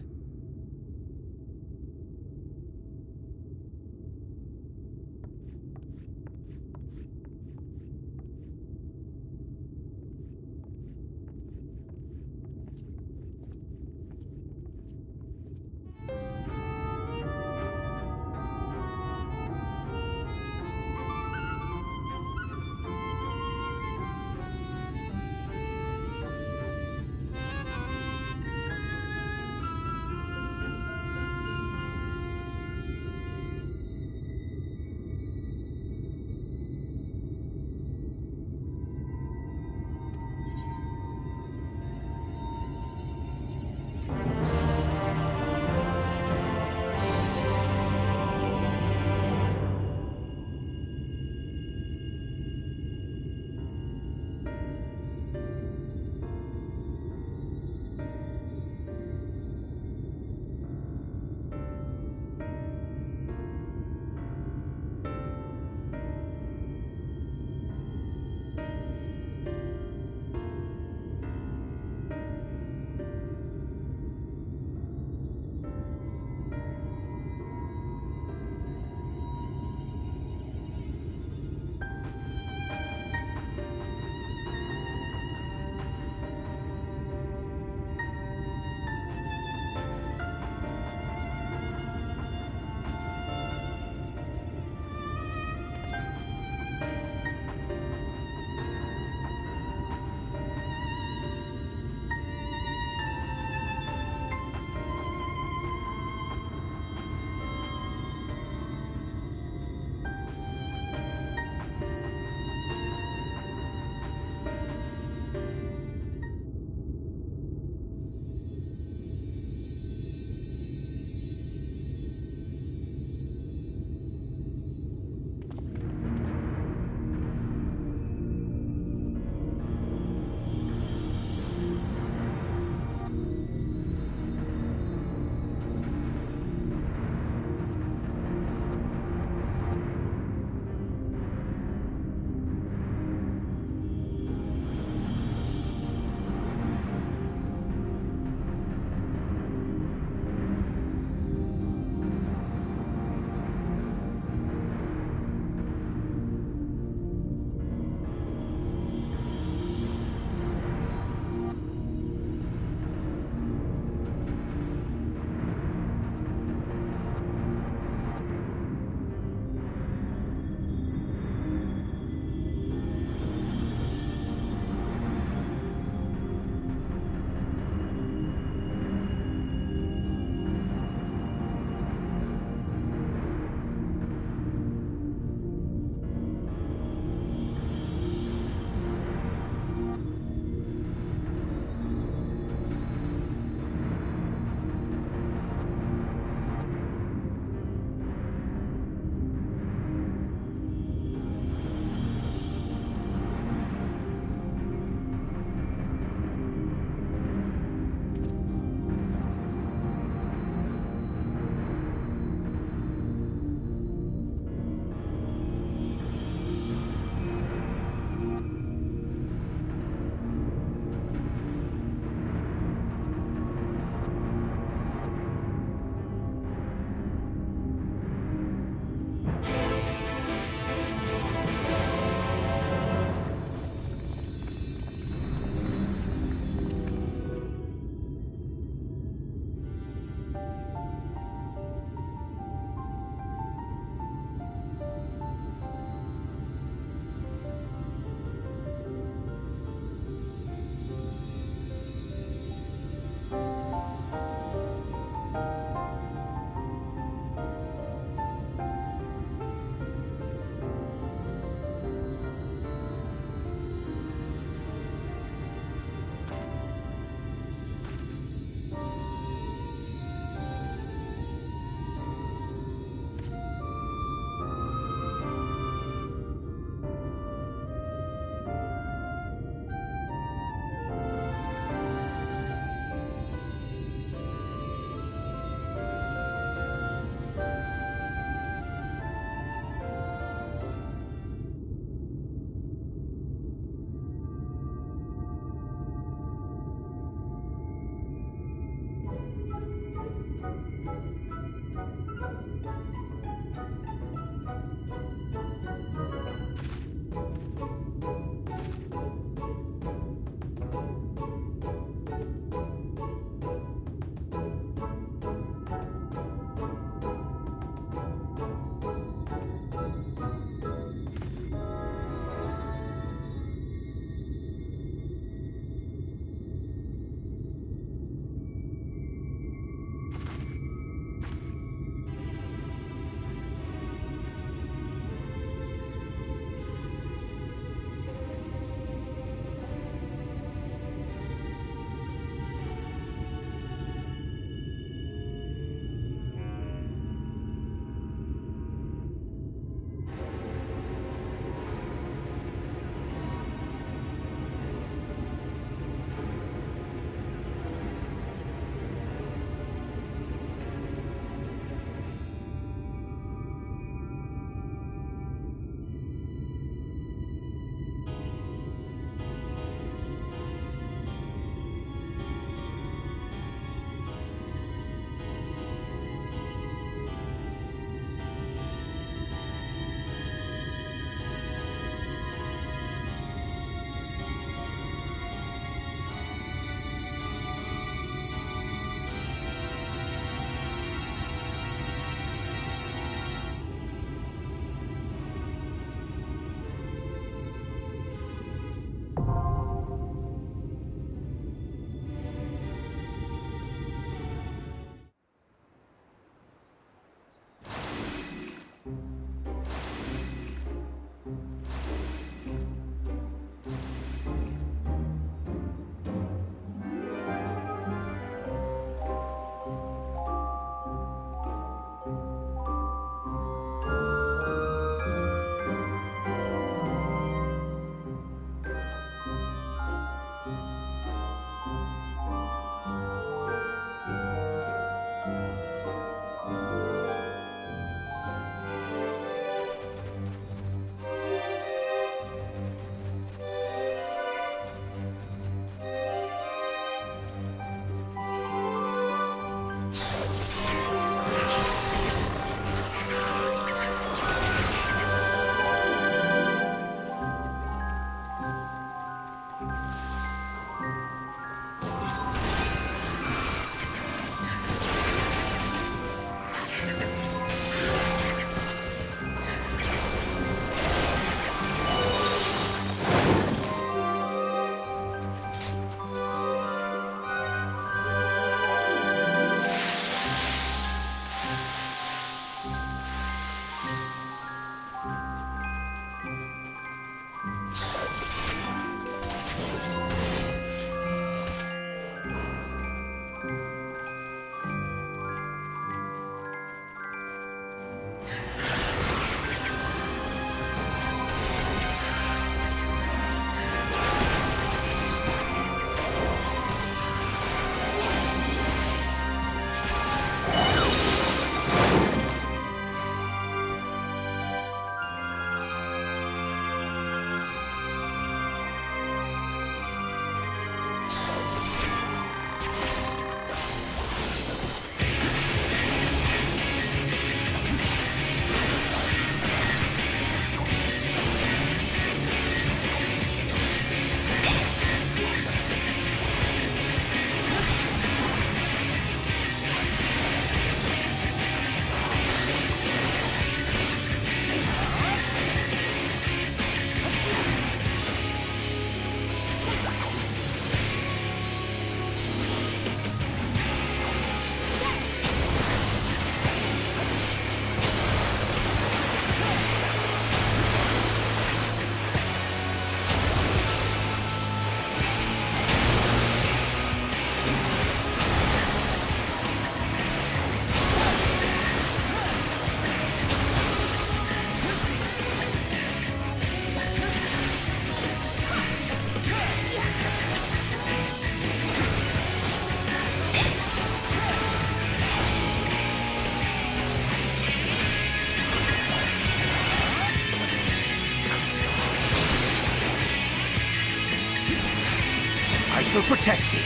shall protect thee.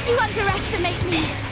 You underestimate me!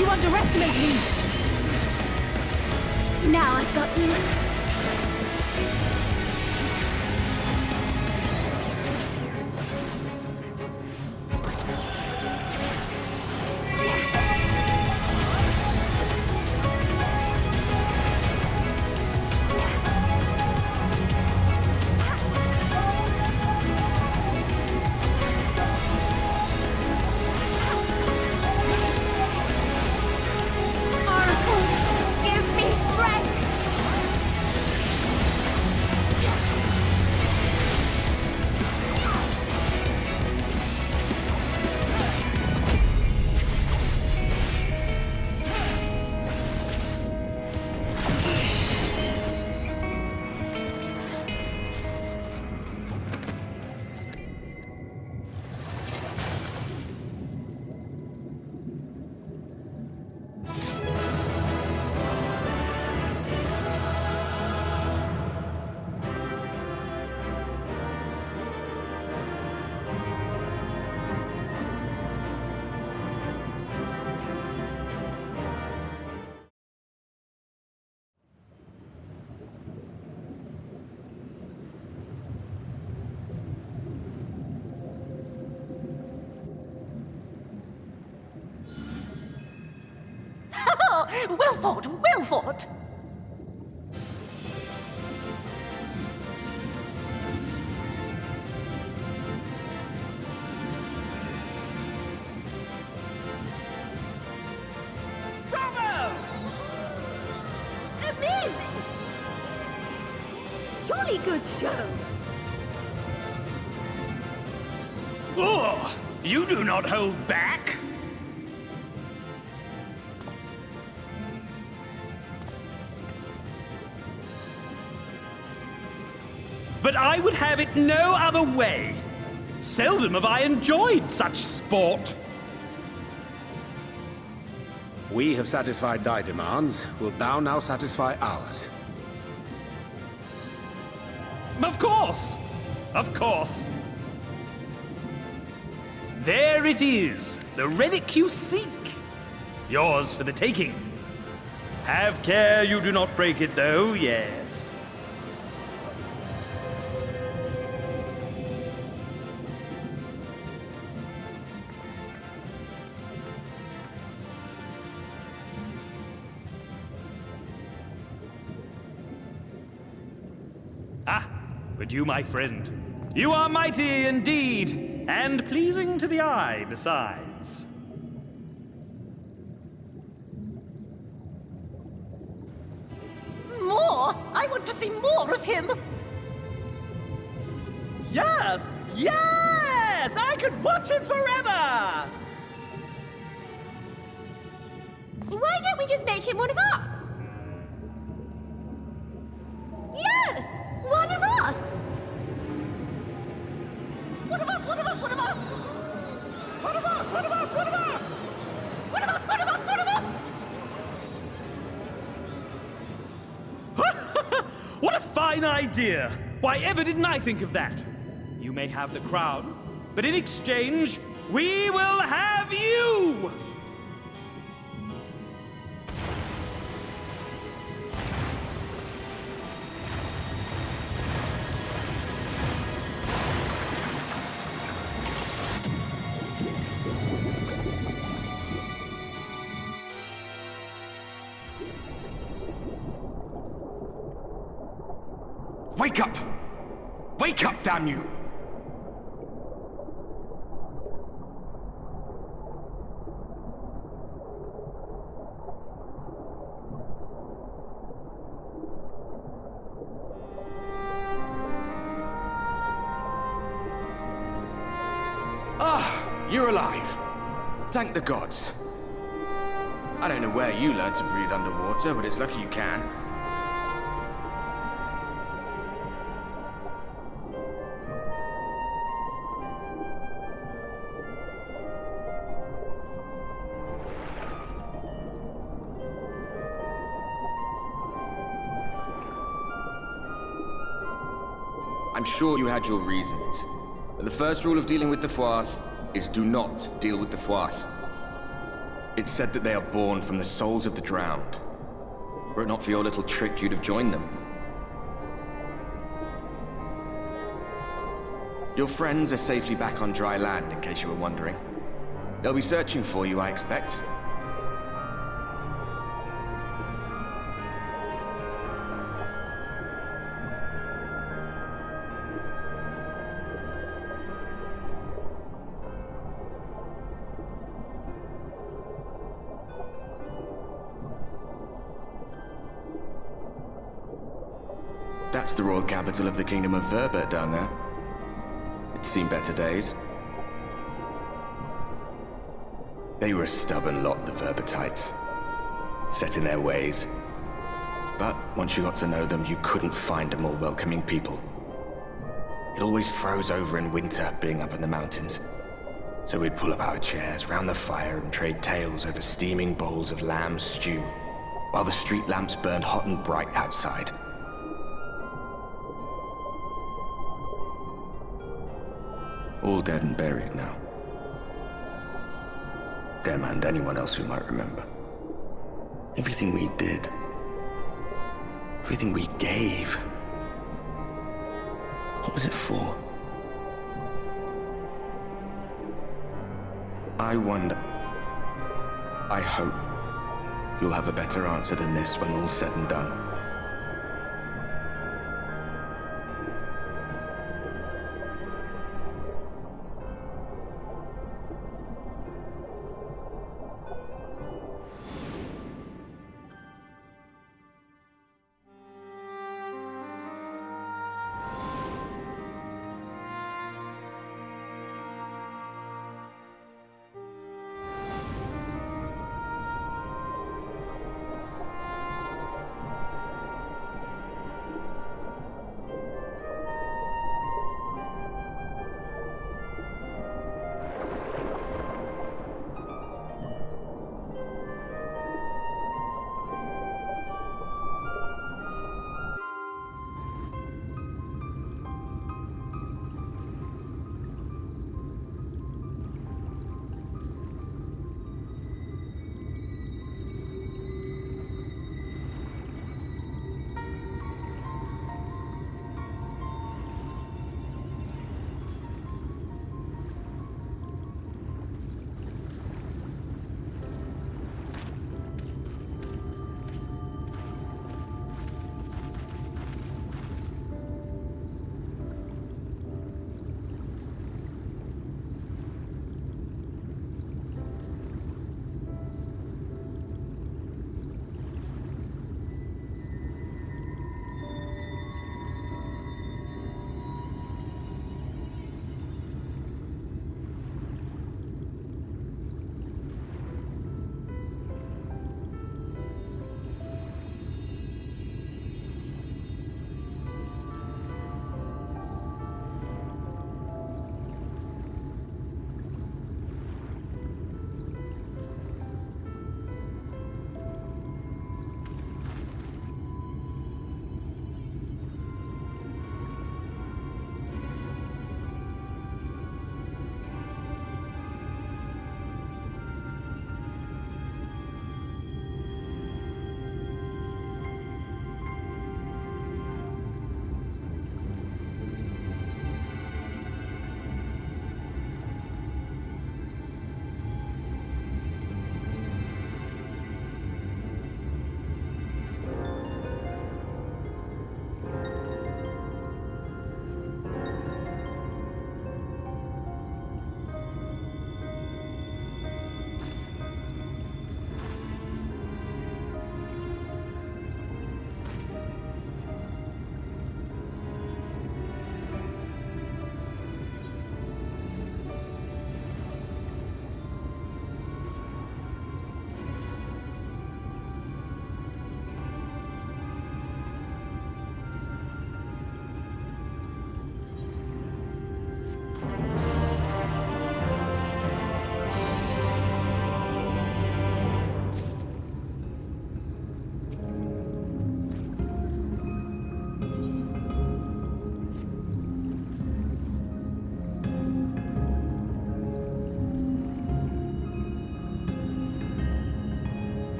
You underestimate me! Now I've got you. Wilford! Wilford! Bravo! Amazing! Jolly good show! Oh, you do not hold back! But I would have it no other way. Seldom have I enjoyed such sport. We have satisfied thy demands. Wilt thou now satisfy ours? Of course! Of course! There it is, the relic you seek. Yours for the taking. Have care you do not break it, though, yes. But you, my friend, you are mighty indeed, and pleasing to the eye besides. More? I want to see more of him! Yes! Yes! I could watch him forever! Why don't we just make him one of us? Yes! One of us! One of us! One of us! One of us! One of us! One of us! One of us! One of us! One of us! One of us! What a fine idea! Why ever didn't I think of that? You may have the crown, but in exchange, we will have you! Wake up! Wake up, damn you! Ah, you're alive. Thank the gods. I don't know where you learned to breathe underwater, but it's lucky you can. I'm sure you had your reasons. But the first rule of dealing with the Fuath is do not deal with the Fuath. It's said that they are born from the souls of the drowned. Were it not for your little trick, you'd have joined them. Your friends are safely back on dry land, in case you were wondering. They'll be searching for you, I expect. That's the royal capital of the Kingdom of Verbert down there. It's seen better days. They were a stubborn lot, the Verbertites. Set in their ways. But once you got to know them, you couldn't find a more welcoming people. It always froze over in winter, being up in the mountains. So we'd pull up our chairs round the fire and trade tales over steaming bowls of lamb stew, while the street lamps burned hot and bright outside. All dead and buried now. Them and anyone else who might remember. Everything we did. Everything we gave. What was it for? I wonder. I hope you'll have a better answer than this when all's said and done.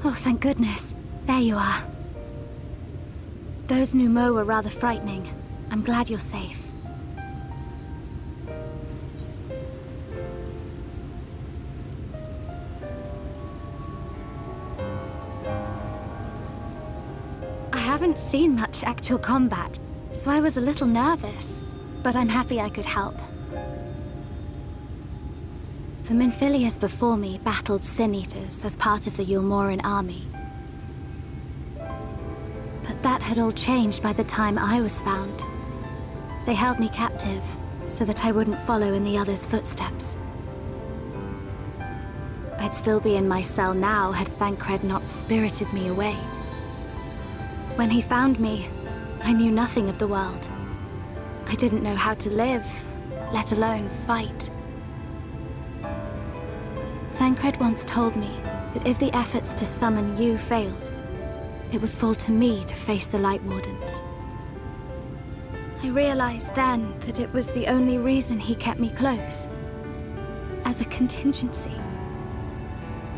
Oh, thank goodness. There you are. Those Nu Mou were rather frightening. I'm glad you're safe. I haven't seen much actual combat, so I was a little nervous, but I'm happy I could help. The Minfilius before me battled Sin Eaters as part of the Eulmoran army. But that had all changed by the time I was found. They held me captive, so that I wouldn't follow in the others' footsteps. I'd still be in my cell now had Thancred not spirited me away. When he found me, I knew nothing of the world. I didn't know how to live, let alone fight. Thancred once told me that if the efforts to summon you failed, it would fall to me to face the Light Wardens. I realized then that it was the only reason he kept me close. As a contingency.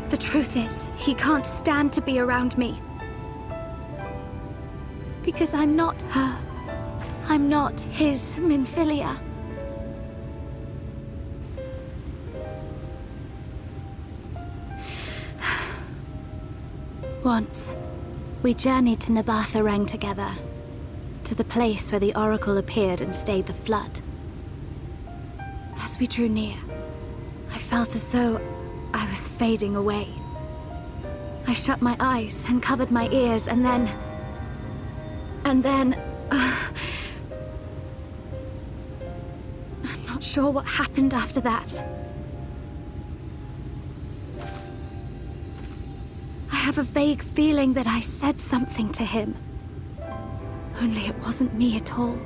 The truth is, he can't stand to be around me. Because I'm not her. I'm not his Minfilia. Once, we journeyed to Nabatha together, to the place where the Oracle appeared and stayed the flood. As we drew near, I felt as though I was fading away. I shut my eyes and covered my ears, and then... I'm not sure what happened after that. I have a vague feeling that I said something to him. Only it wasn't me at all.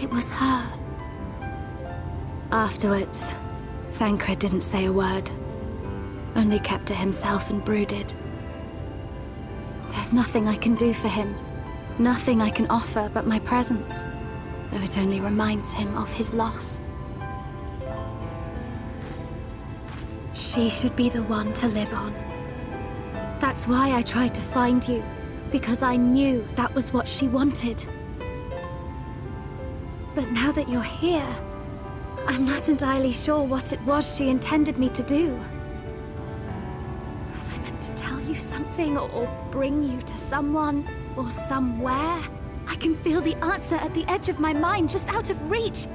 It was her. Afterwards, Thancred didn't say a word. Only kept to himself and brooded. There's nothing I can do for him. Nothing I can offer but my presence, though it only reminds him of his loss. She should be the one to live on. That's why I tried to find you, because I knew that was what she wanted. But now that you're here, I'm not entirely sure what it was she intended me to do. Was I meant to tell you something, or bring you to someone, or somewhere? I can feel the answer at the edge of my mind, just out of reach.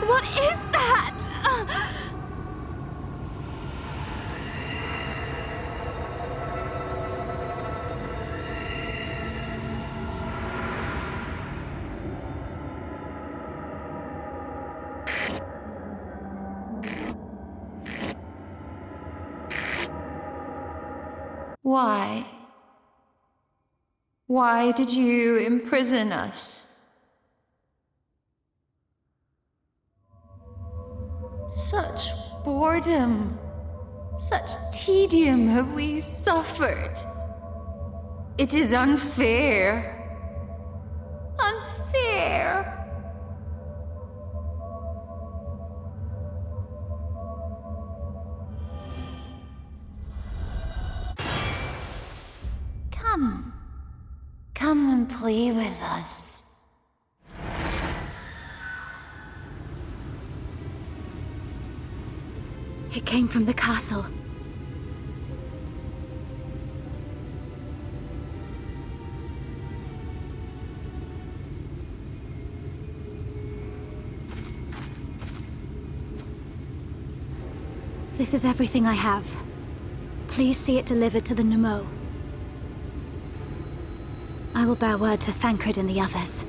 What is that? Why? Why did you imprison us? Such boredom, such tedium have we suffered. It is unfair. Unfair. Come and play with us. It came from the castle. This is everything I have. Please see it delivered to the Nu Mou. I will bear word to Thancred and the others.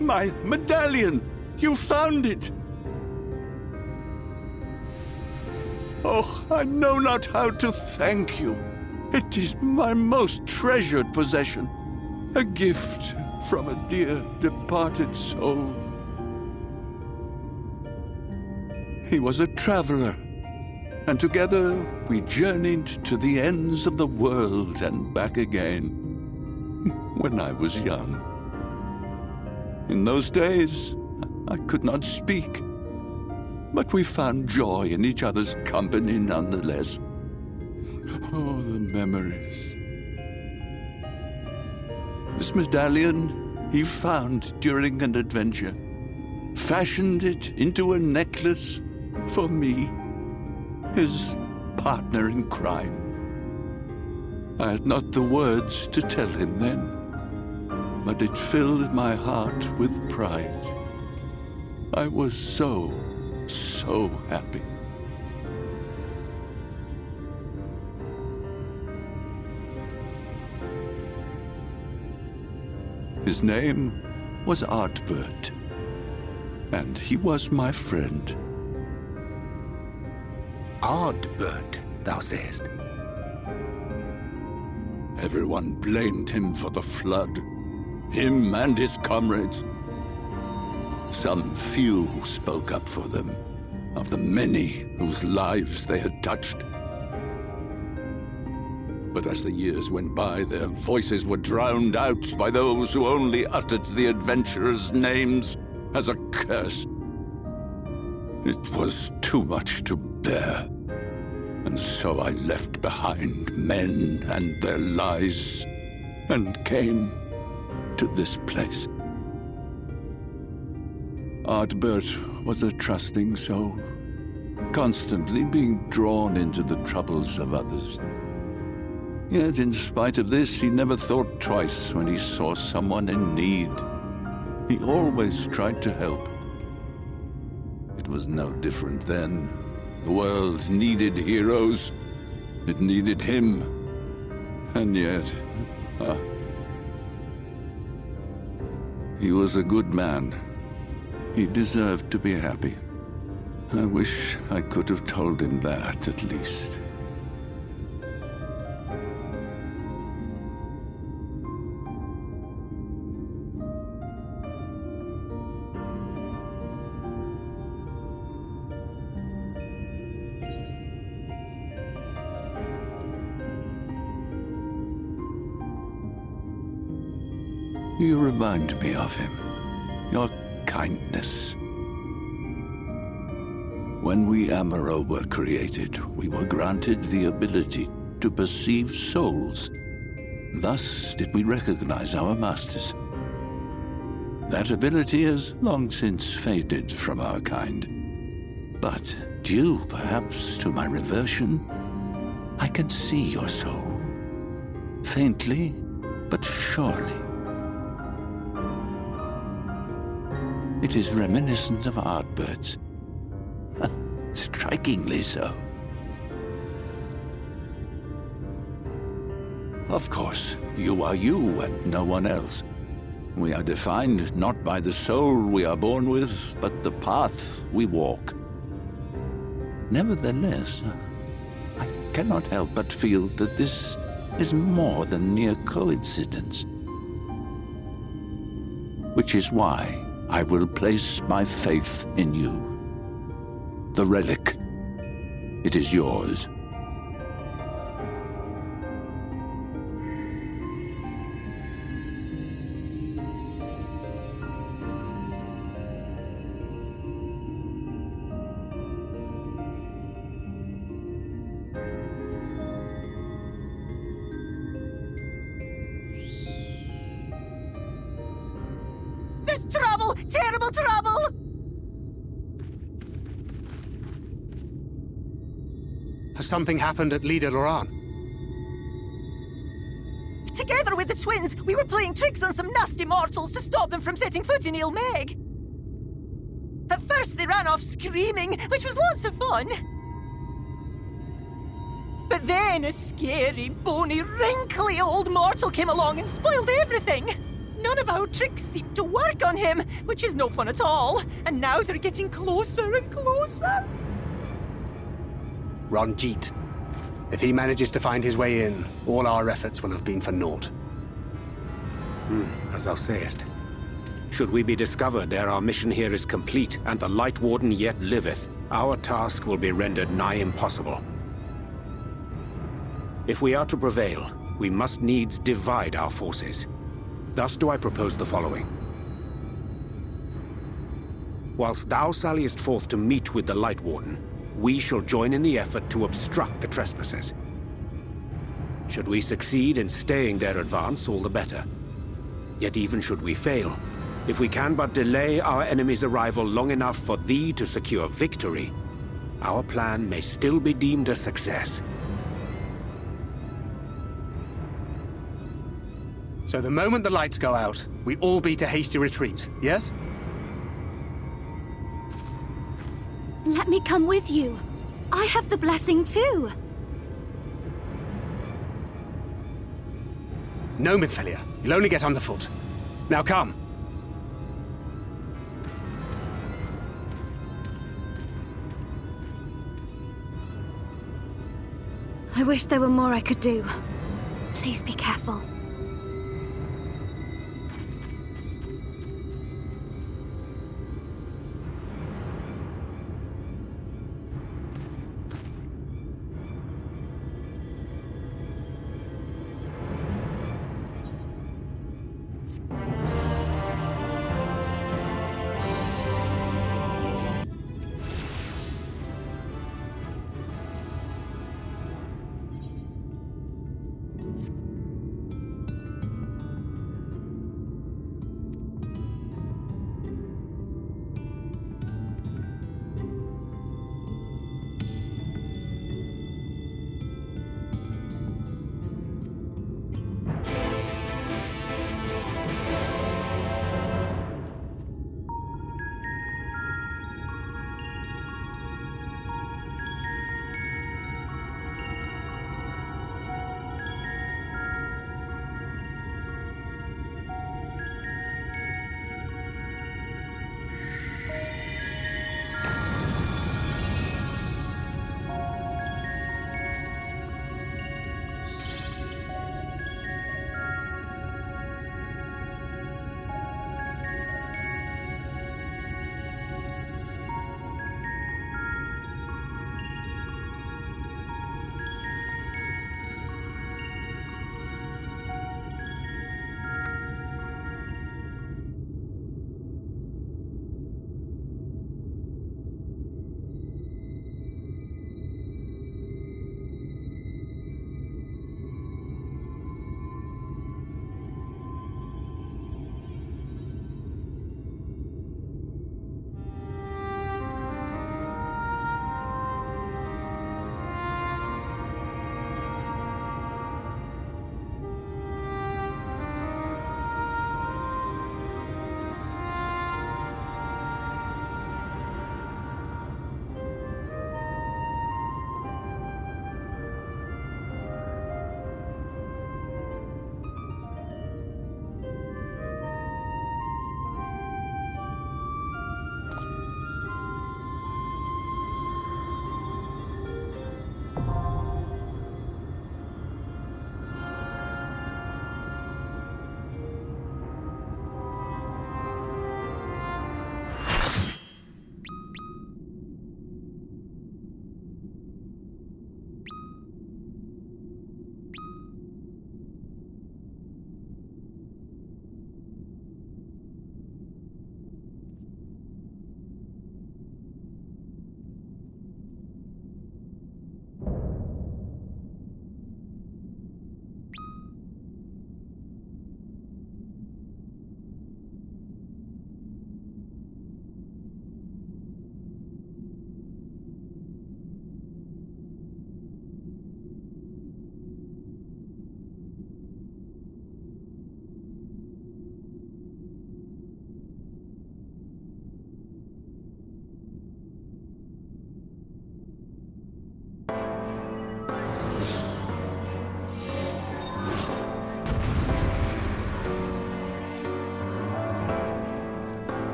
My medallion! You found it! Oh, I know not how to thank you. It is my most treasured possession. A gift from a dear departed soul. He was a traveler, and together we journeyed to the ends of the world and back again, when I was young. In those days, I could not speak, but we found joy in each other's company nonetheless. Oh, the memories. This medallion he found during an adventure, fashioned it into a necklace for me, his partner in crime. I had not the words to tell him then, but it filled my heart with pride. I was so happy. His name was Artbert, and he was my friend. Artbert, thou sayest? Everyone blamed him for the flood, him and his comrades. Some few spoke up for them, of the many whose lives they had touched. But as the years went by, their voices were drowned out by those who only uttered the adventurers' names as a curse. It was too much to bear, and so I left behind men and their lies, and came to this place. Artbert was a trusting soul, constantly being drawn into the troubles of others. Yet, in spite of this, he never thought twice when he saw someone in need. He always tried to help. It was no different then. The world needed heroes. It needed him. And yet, he was a good man. He deserved to be happy. I wish I could have told him that, at least. You remind me of him. Your kindness. When we Amaro were created, we were granted the ability to perceive souls. Thus did we recognize our masters. That ability has long since faded from our kind. But due, perhaps, to my reversion, I can see your soul. Faintly, but surely. It is reminiscent of Artbert's. Strikingly so. Of course, you are you and no one else. We are defined not by the soul we are born with, but the path we walk. Nevertheless, I cannot help but feel that this is more than mere coincidence. Which is why I will place my faith in you. The relic. It is yours. There's trouble! Terrible trouble! Has something happened at Lida Loran? Together with the twins, we were playing tricks on some nasty mortals to stop them from setting foot in Eulmore. At first they ran off screaming, which was lots of fun. But then a scary, bony, wrinkly old mortal came along and spoiled everything. none of our tricks seem to work on him, which is no fun at all. And now they're getting closer and closer. Ranjit. If he manages to find his way in, all our efforts will have been for naught. As thou sayest. Should we be discovered ere our mission here is complete, and the Light Warden yet liveth, our task will be rendered nigh impossible. If we are to prevail, we must needs divide our forces. Thus do I propose the following. Whilst thou salliest forth to meet with the Light Warden, we shall join in the effort to obstruct the trespassers. Should we succeed in staying their advance, all the better. Yet even should we fail, if we can but delay our enemy's arrival long enough for thee to secure victory, our plan may still be deemed a success. So the moment the lights go out, we all beat a hasty retreat, yes? Let me come with you. I have the blessing too. No, Midfelia. You'll only get underfoot. Now come. I wish there were more I could do. Please be careful.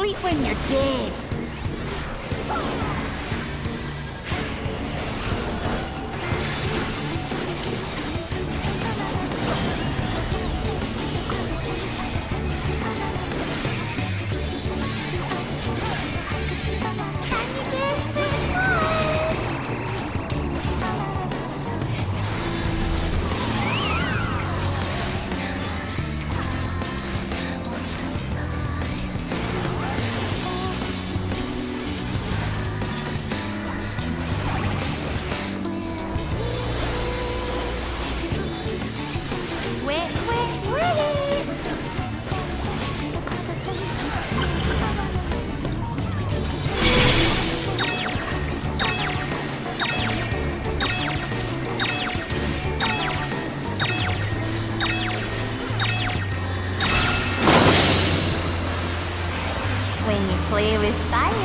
sleep when you're dead. Play with fire.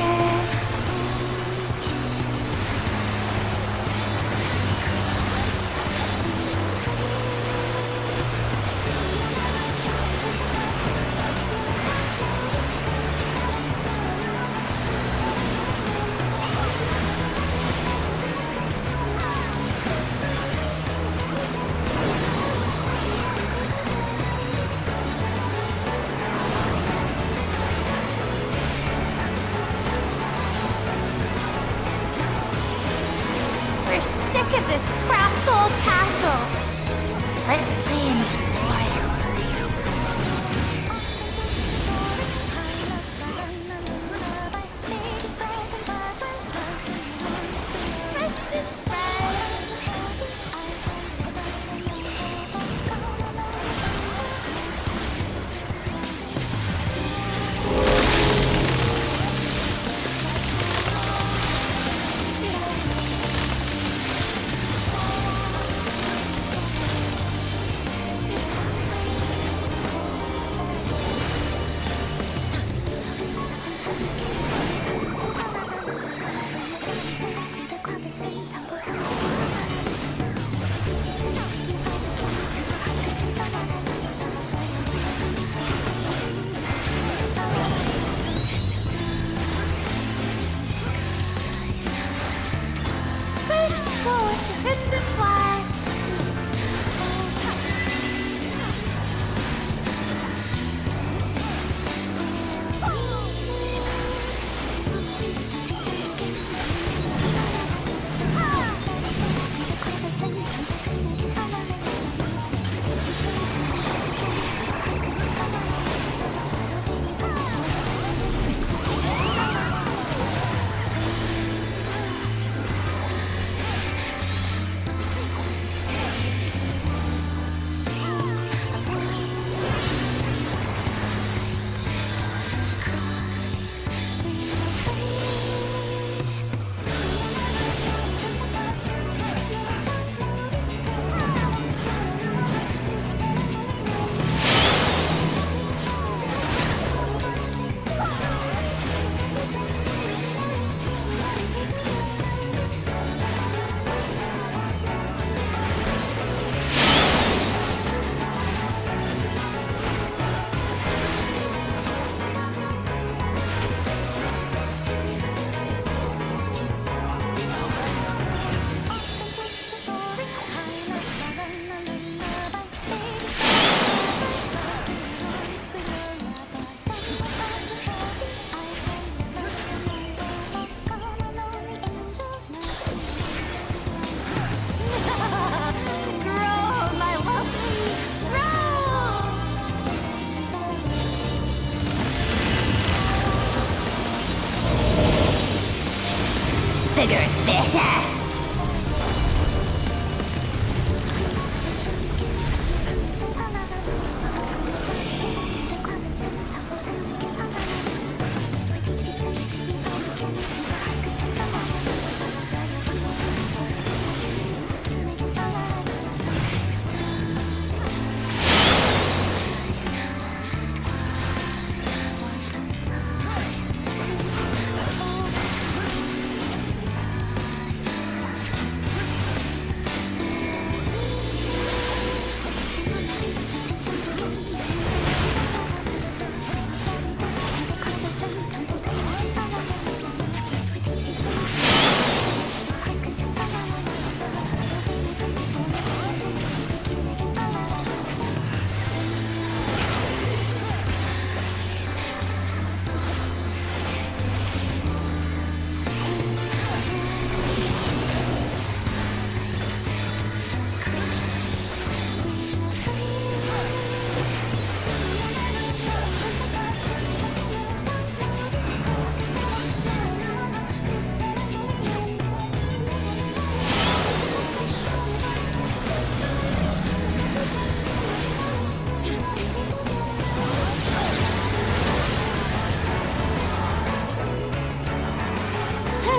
Bigger's better.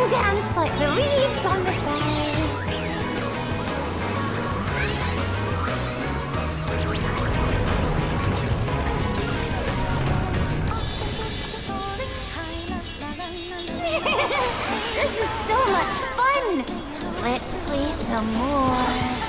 and dance like the leaves on the grass. This is so much fun! Let's play some more.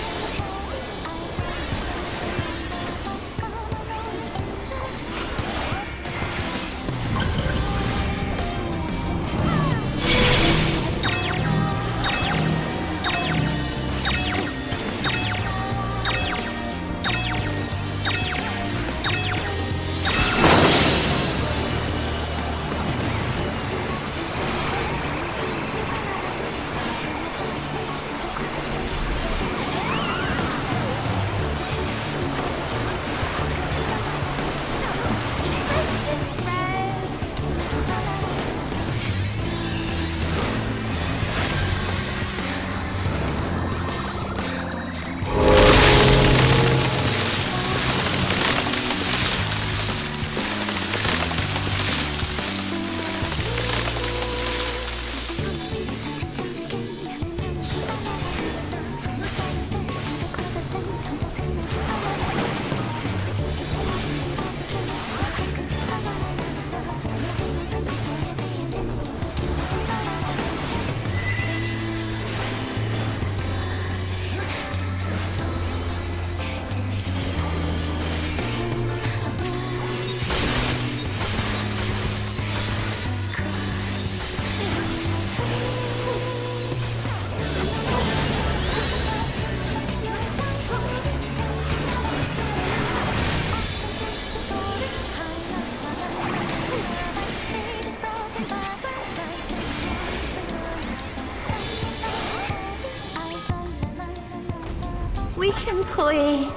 We can play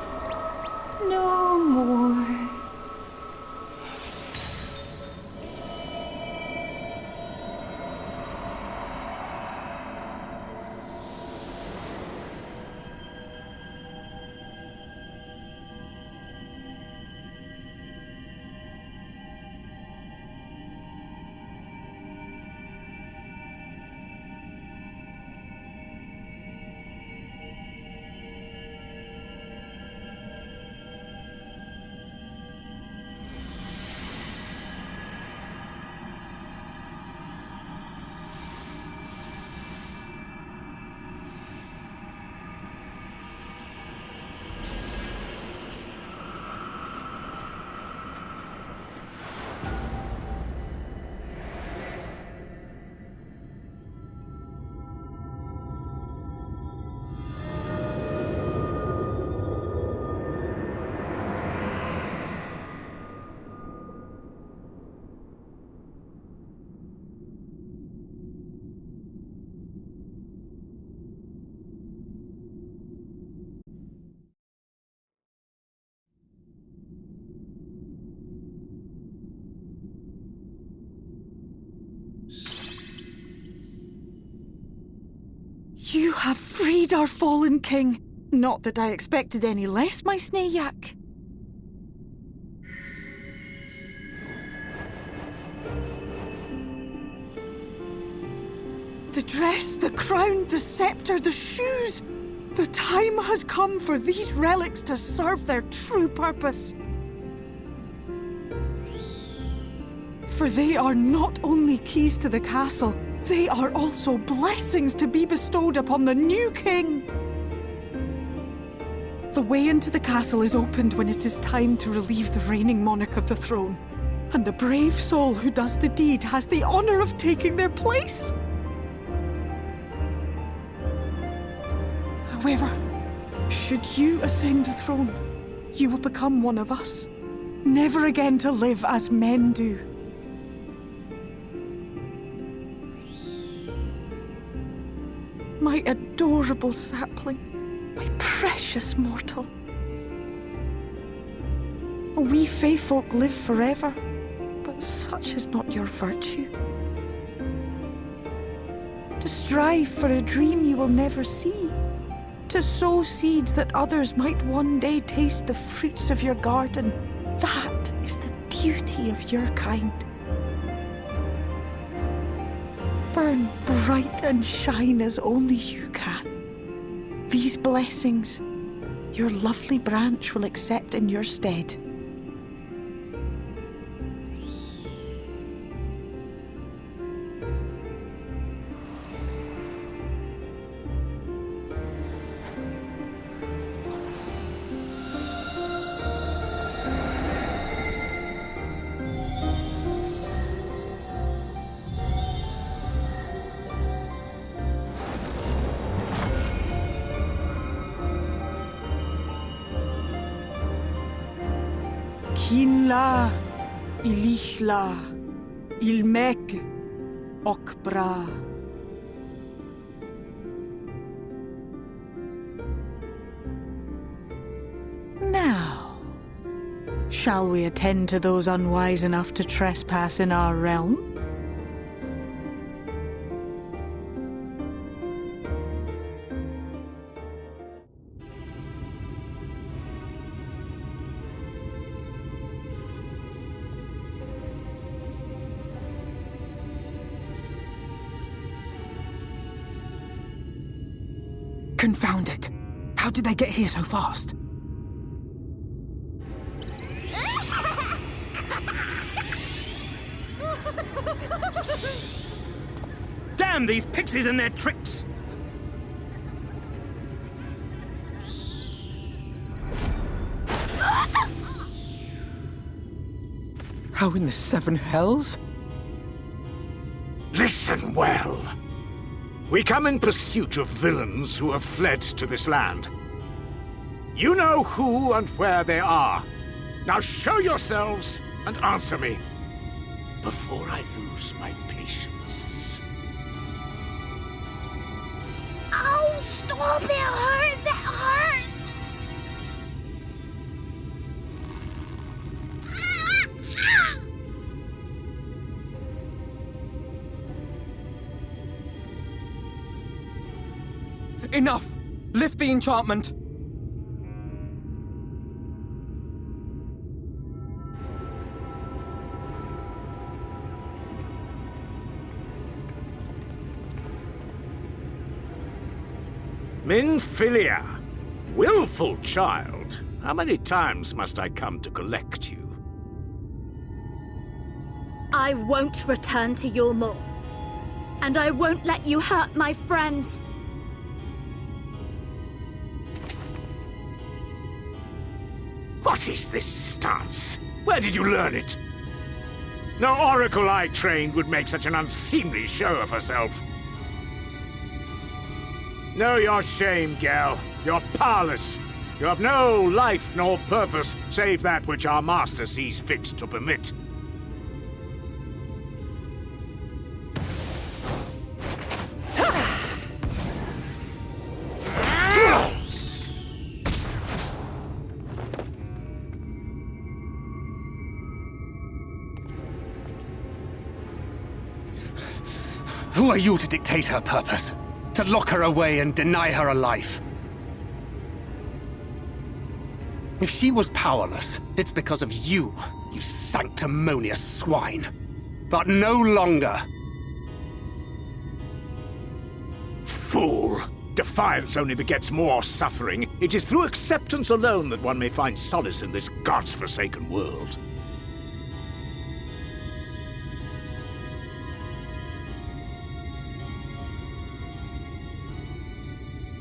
no more. You have freed our fallen king. Not that I expected any less, my Snayak. The dress, the crown, the scepter, the shoes. The time has come for these relics to serve their true purpose. For they are not only keys to the castle, they are also blessings to be bestowed upon the new king. The way into the castle is opened when it is time to relieve the reigning monarch of the throne. And the brave soul who does the deed has the honor of taking their place. However, should you ascend the throne, you will become one of us, never again to live as men do. My adorable sapling, my precious mortal. We Fae folk live forever, but such is not your virtue. To strive for a dream you will never see, to sow seeds that others might one day taste the fruits of your garden, that is the beauty of your kind. Burn bright bright and shine as only you can. These blessings, your lovely branch will accept in your stead. Kinla, Ilichla, Ilmek, Okbra. Now, shall we attend to those unwise enough to trespass in our realm? Confound it! How did they get here so fast? Damn these pixies and their tricks! How in the seven hells? Listen well. We come in pursuit of villains who have fled to this land. You know who and where they are. Now show yourselves and answer me before I lose my patience. Ow! Stop! It hurts! It hurts! Enough! Lift the enchantment! Minfilia, willful child. How many times must I come to collect you? I won't return to Eulmore. And I won't let you hurt my friends. What is this stance? Where did you learn it? No oracle I trained would make such an unseemly show of herself. Know your shame, gal. You're powerless. You have no life nor purpose, save that which our master sees fit to permit. Who are you to dictate her purpose? To lock her away and deny her a life? If she was powerless, it's because of you, you sanctimonious swine. But no longer. Fool! Defiance only begets more suffering. It is through acceptance alone that one may find solace in this god's-forsaken world.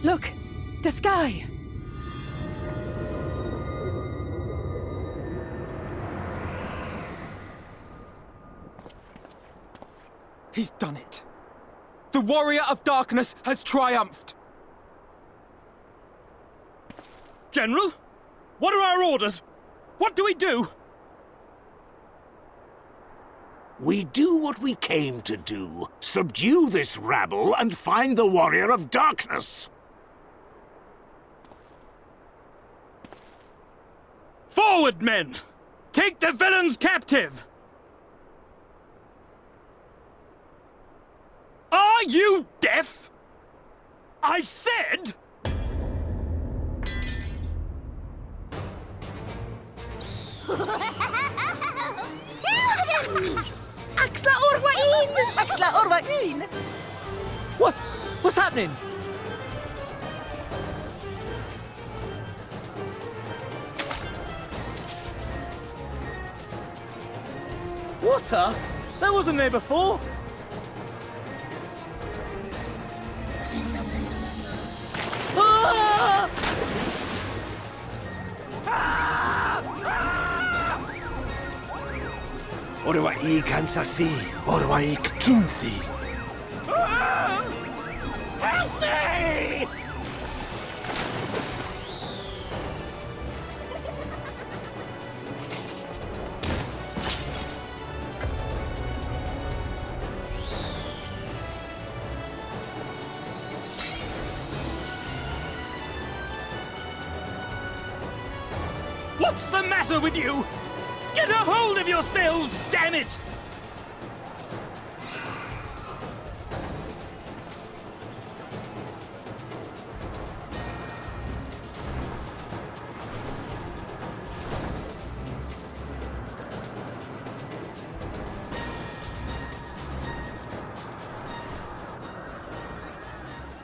Look! The sky! He's done it. The Warrior of Darkness has triumphed! General? What are our orders? What do we do? We do what we came to do. Subdue this rabble and find the Warrior of Darkness. Forward, men! Take the villains captive! Are you deaf? I said... Terrorists! Axla Orwain! Axla Orwain! What? What's happening? Water? That wasn't there before. Ah! Orwai kansasi, orwai kinsi. Help me! What's the matter with you? Get a hold of yourselves, damn it!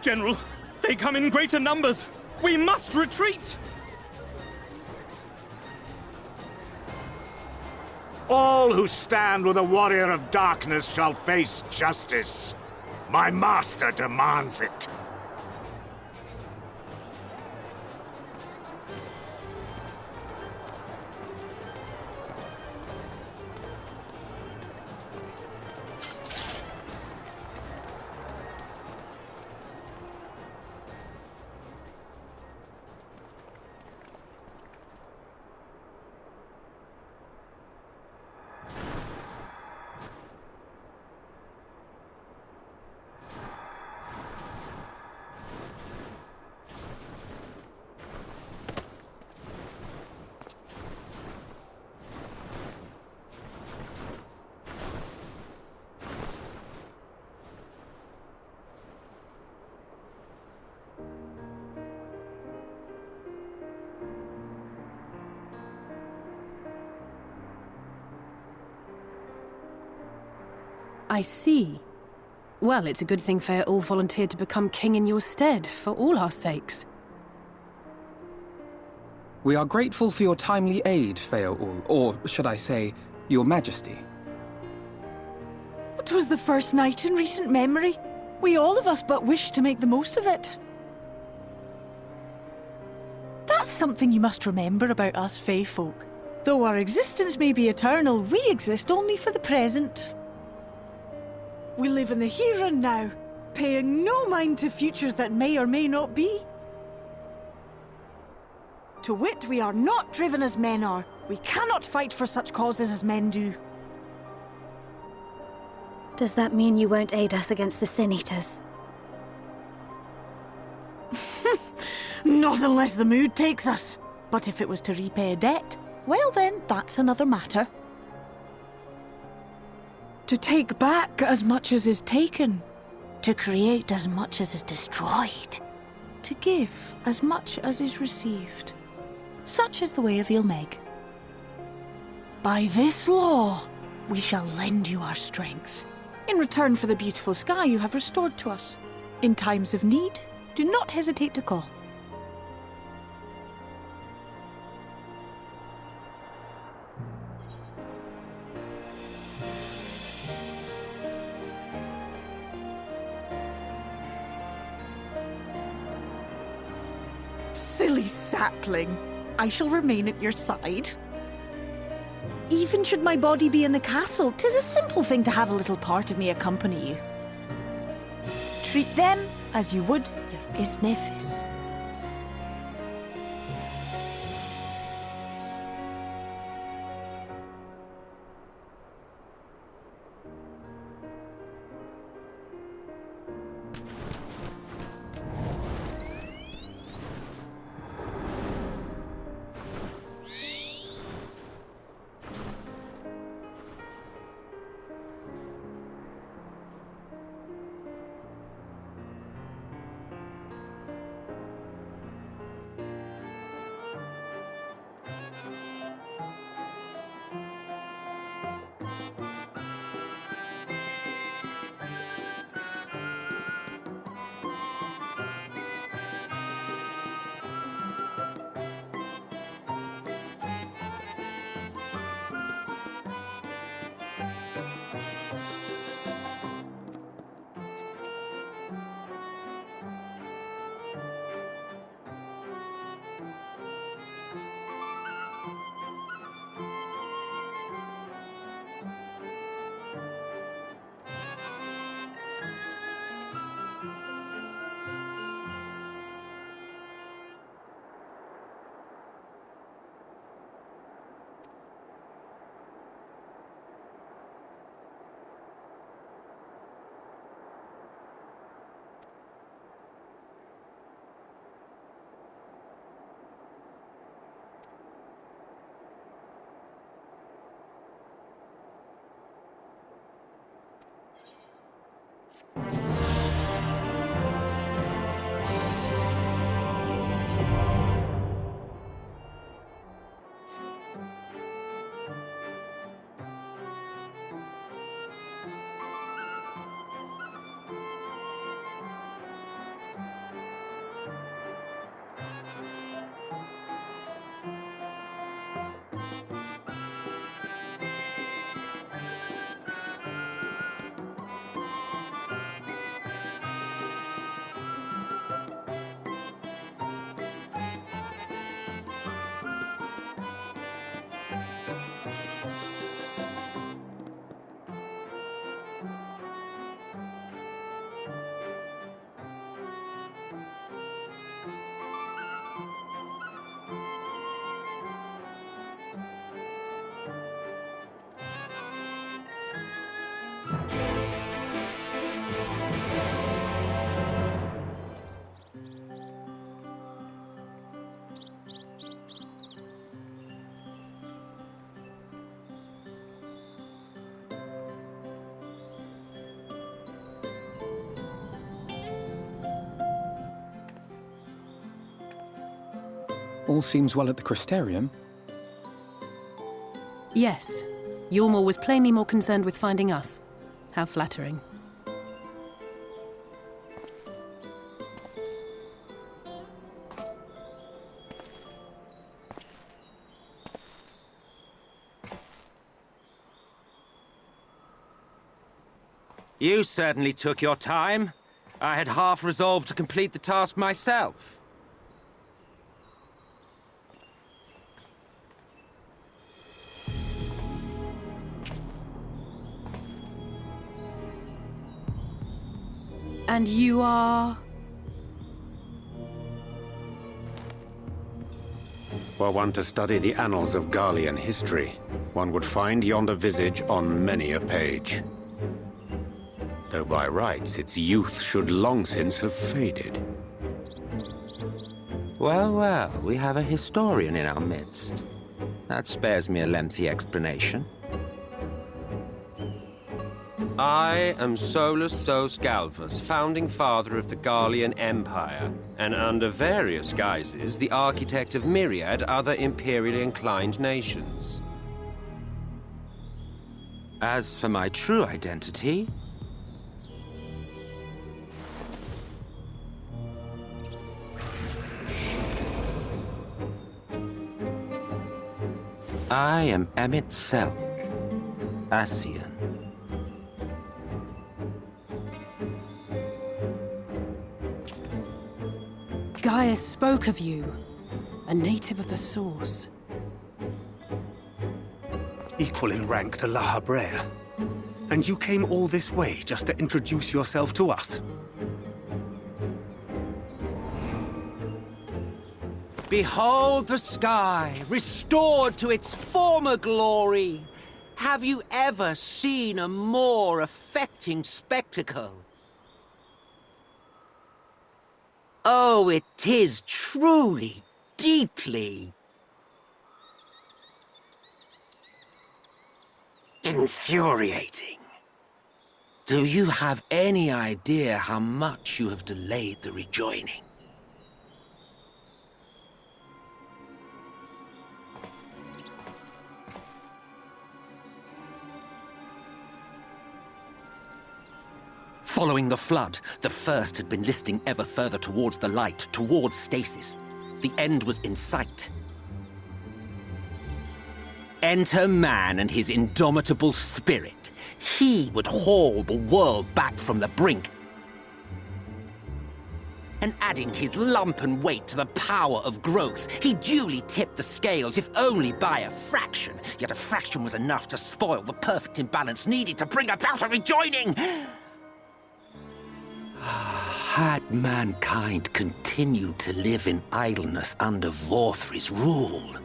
General, they come in greater numbers. We must retreat! All who stand with a warrior of darkness shall face justice. My master demands it. I see. Well, it's a good thing Fea all volunteered to become king in your stead, for all our sakes. We are grateful for your timely aid, Fea Ul, or should I say, your majesty. It was the first night in recent memory. We all of us but wished to make the most of it. That's something you must remember about us Fae folk. Though our existence may be eternal, we exist only for the present. We live in the here and now, paying no mind to futures that may or may not be. To wit, we are not driven as men are. We cannot fight for such causes as men do. Does that mean you won't aid us against the Sin Eaters? Not unless the mood takes us. But if it was to repay a debt, well then, that's another matter. To take back as much as is taken. To create as much as is destroyed. To give as much as is received. Such is the way of Eulmore. By this law, we shall lend you our strength, in return for the beautiful sky you have restored to us. In times of need, do not hesitate to call. Silly sapling. I shall remain at your side. Even should my body be in the castle, 'tis a simple thing to have a little part of me accompany you. Treat them as you would your Isnefis. All seems well at the Crystarium. Yes. Eulmore was plainly more concerned with finding us. How flattering. You certainly took your time. I had half resolved to complete the task myself. And you are... Were one to study the annals of Garlean history, one would find yonder visage on many a page. Though by rights its youth should long since have faded. Well, well, we have a historian in our midst. That spares me a lengthy explanation. I am Solus Sos Galvus, founding father of the Garlean Empire, and under various guises, the architect of myriad other imperially inclined nations. As for my true identity, I am Emmett Selk, Ascian. Gaius spoke of you, a native of the Source. Equal in rank to La Habrea. And you came all this way just to introduce yourself to us? Behold the sky, restored to its former glory. Have you ever seen a more affecting spectacle? Oh, it is truly, deeply infuriating. Do you have any idea how much you have delayed the rejoining? Following the flood, the First had been listing ever further towards the light, towards stasis. The end was in sight. Enter man and his indomitable spirit. He would haul the world back from the brink. And adding his lumpen weight to the power of growth, he duly tipped the scales, if only by a fraction. Yet a fraction was enough to spoil the perfect imbalance needed to bring about a rejoining. Had mankind continued to live in idleness under Vorthri's rule,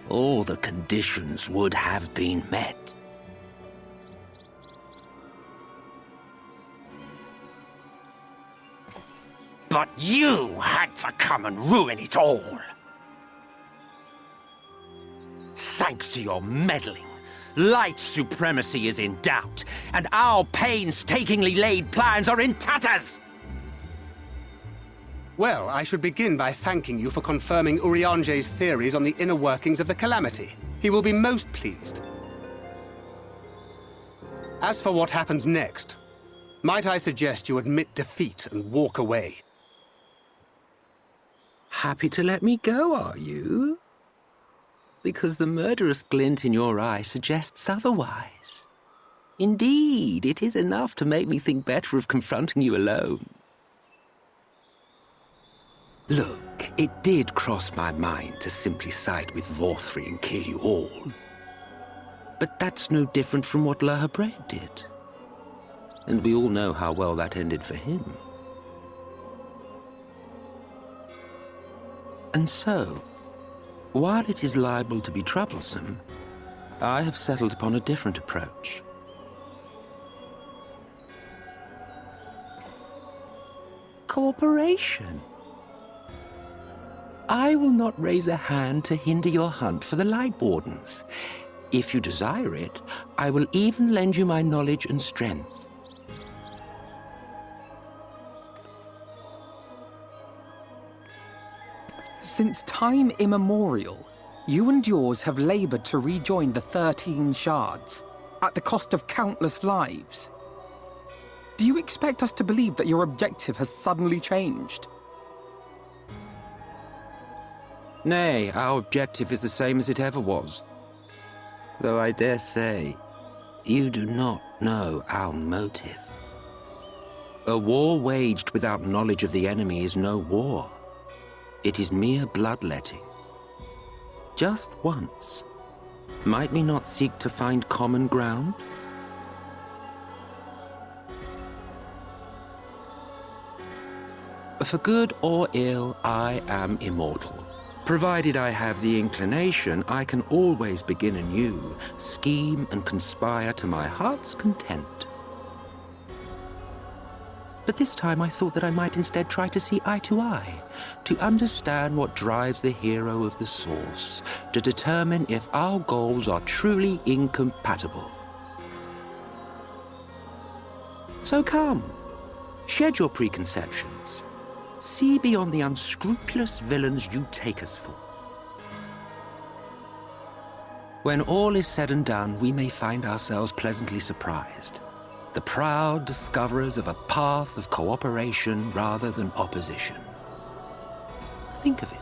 all the conditions would have been met. But you had to come and ruin it all. Thanks to your meddling, light supremacy is in doubt, and our painstakingly laid plans are in tatters! Well, I should begin by thanking you for confirming Urianger's theories on the inner workings of the Calamity. He will be most pleased. As for what happens next, might I suggest you admit defeat and walk away? Happy to let me go, are you? Because the murderous glint in your eye suggests otherwise. Indeed, it is enough to make me think better of confronting you alone. Look, it did cross my mind to simply side with Vorthri and kill you all. But that's no different from what La Habrea did. And we all know how well that ended for him. And so, while it is liable to be troublesome, I have settled upon a different approach. cooperation. I will not raise a hand to hinder your hunt for the Light Wardens. If you desire it, I will even lend you my knowledge and strength. Since time immemorial, you and yours have labored to rejoin the 13 shards, at the cost of countless lives. Do you expect us to believe that your objective has suddenly changed? Nay, our objective is the same as it ever was. Though I dare say, you do not know our motive. A war waged without knowledge of the enemy is no war. It is mere bloodletting. Just once, might we not seek to find common ground? For good or ill, I am immortal. Provided I have the inclination, I can always begin anew, scheme and conspire to my heart's content. But this time I thought that I might instead try to see eye to eye, to understand what drives the hero of the source, to determine if our goals are truly incompatible. So come, shed your preconceptions. See beyond the unscrupulous villains you take us for. When all is said and done, we may find ourselves pleasantly surprised. The proud discoverers of a path of cooperation rather than opposition. Think of it.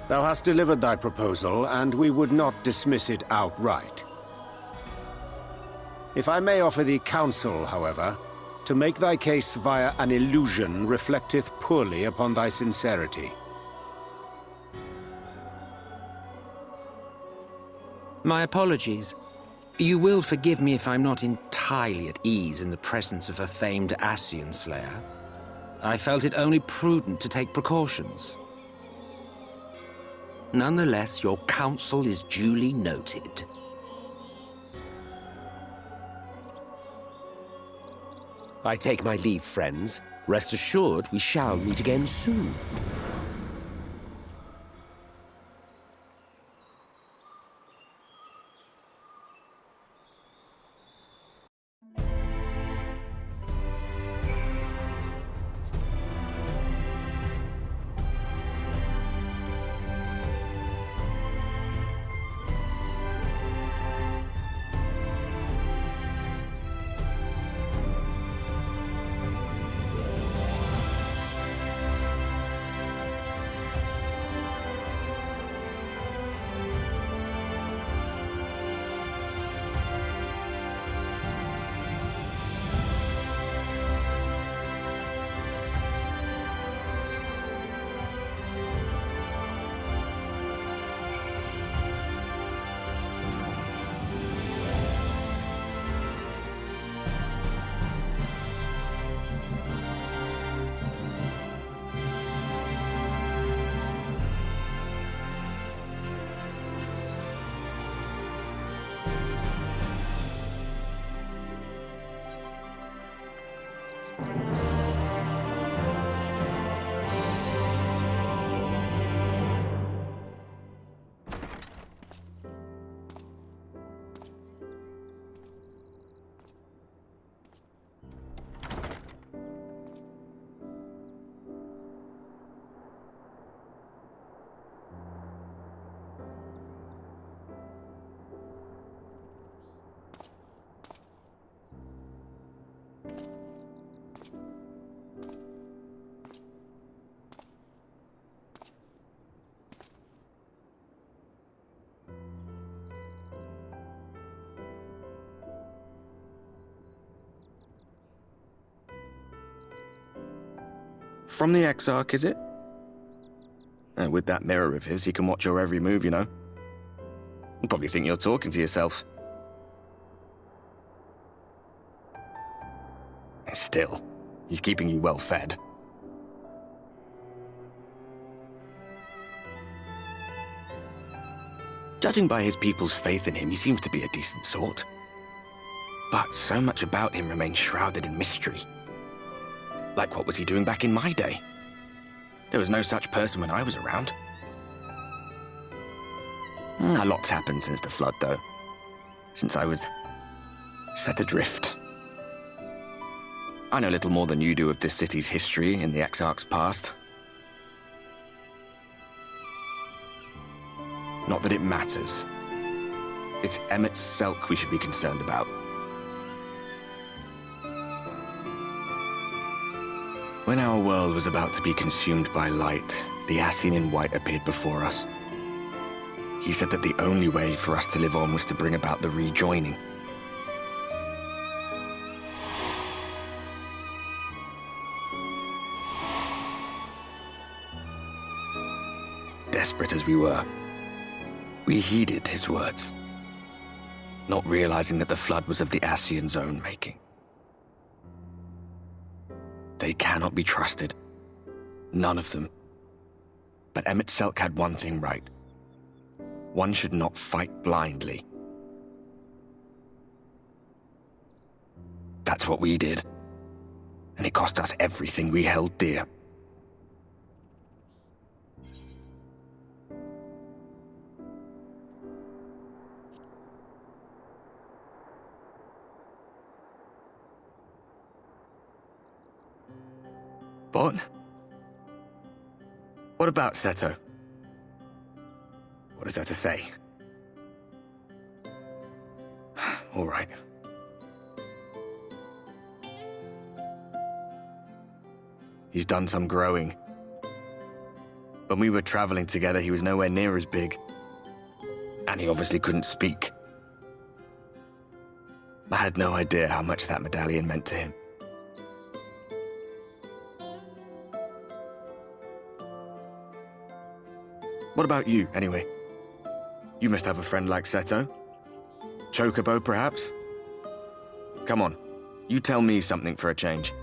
Thou hast delivered thy proposal, and we would not dismiss it outright. If I may offer thee counsel, however, to make thy case via an illusion reflecteth poorly upon thy sincerity. My apologies. You will forgive me if I'm not entirely at ease in the presence of a famed Ascian Slayer. I felt it only prudent to take precautions. Nonetheless, your counsel is duly noted. I take my leave, friends. Rest assured, we shall meet again soon. From the Exarch, is it? With that mirror of his, he can watch your every move, you know. He'll probably think you're talking to yourself. Still, he's keeping you well fed. Judging by his people's faith in him, he seems to be a decent sort. But so much about him remains shrouded in mystery. Like, what was he doing back in my day? There was no such person when I was around. A lot's happened since the flood, though. Since I was set adrift. I know little more than you do of this city's history in the Exarch's past. Not that it matters. It's Emmett Selk we should be concerned about. When our world was about to be consumed by light, the Ascian in white appeared before us. He said that the only way for us to live on was to bring about the rejoining. Desperate as we were, we heeded his words, not realizing that the flood was of the Ascian's own making. They cannot be trusted. None of them. But Emmett Selk had one thing right. One should not fight blindly. That's what we did. And it cost us everything we held dear. What? What about Seto? What is there to say? All right. He's done some growing. When we were traveling together, he was nowhere near as big. And he obviously couldn't speak. I had no idea how much that medallion meant to him. What about you, anyway? You must have a friend like Seto. Chocobo, perhaps? Come on, you tell me something for a change.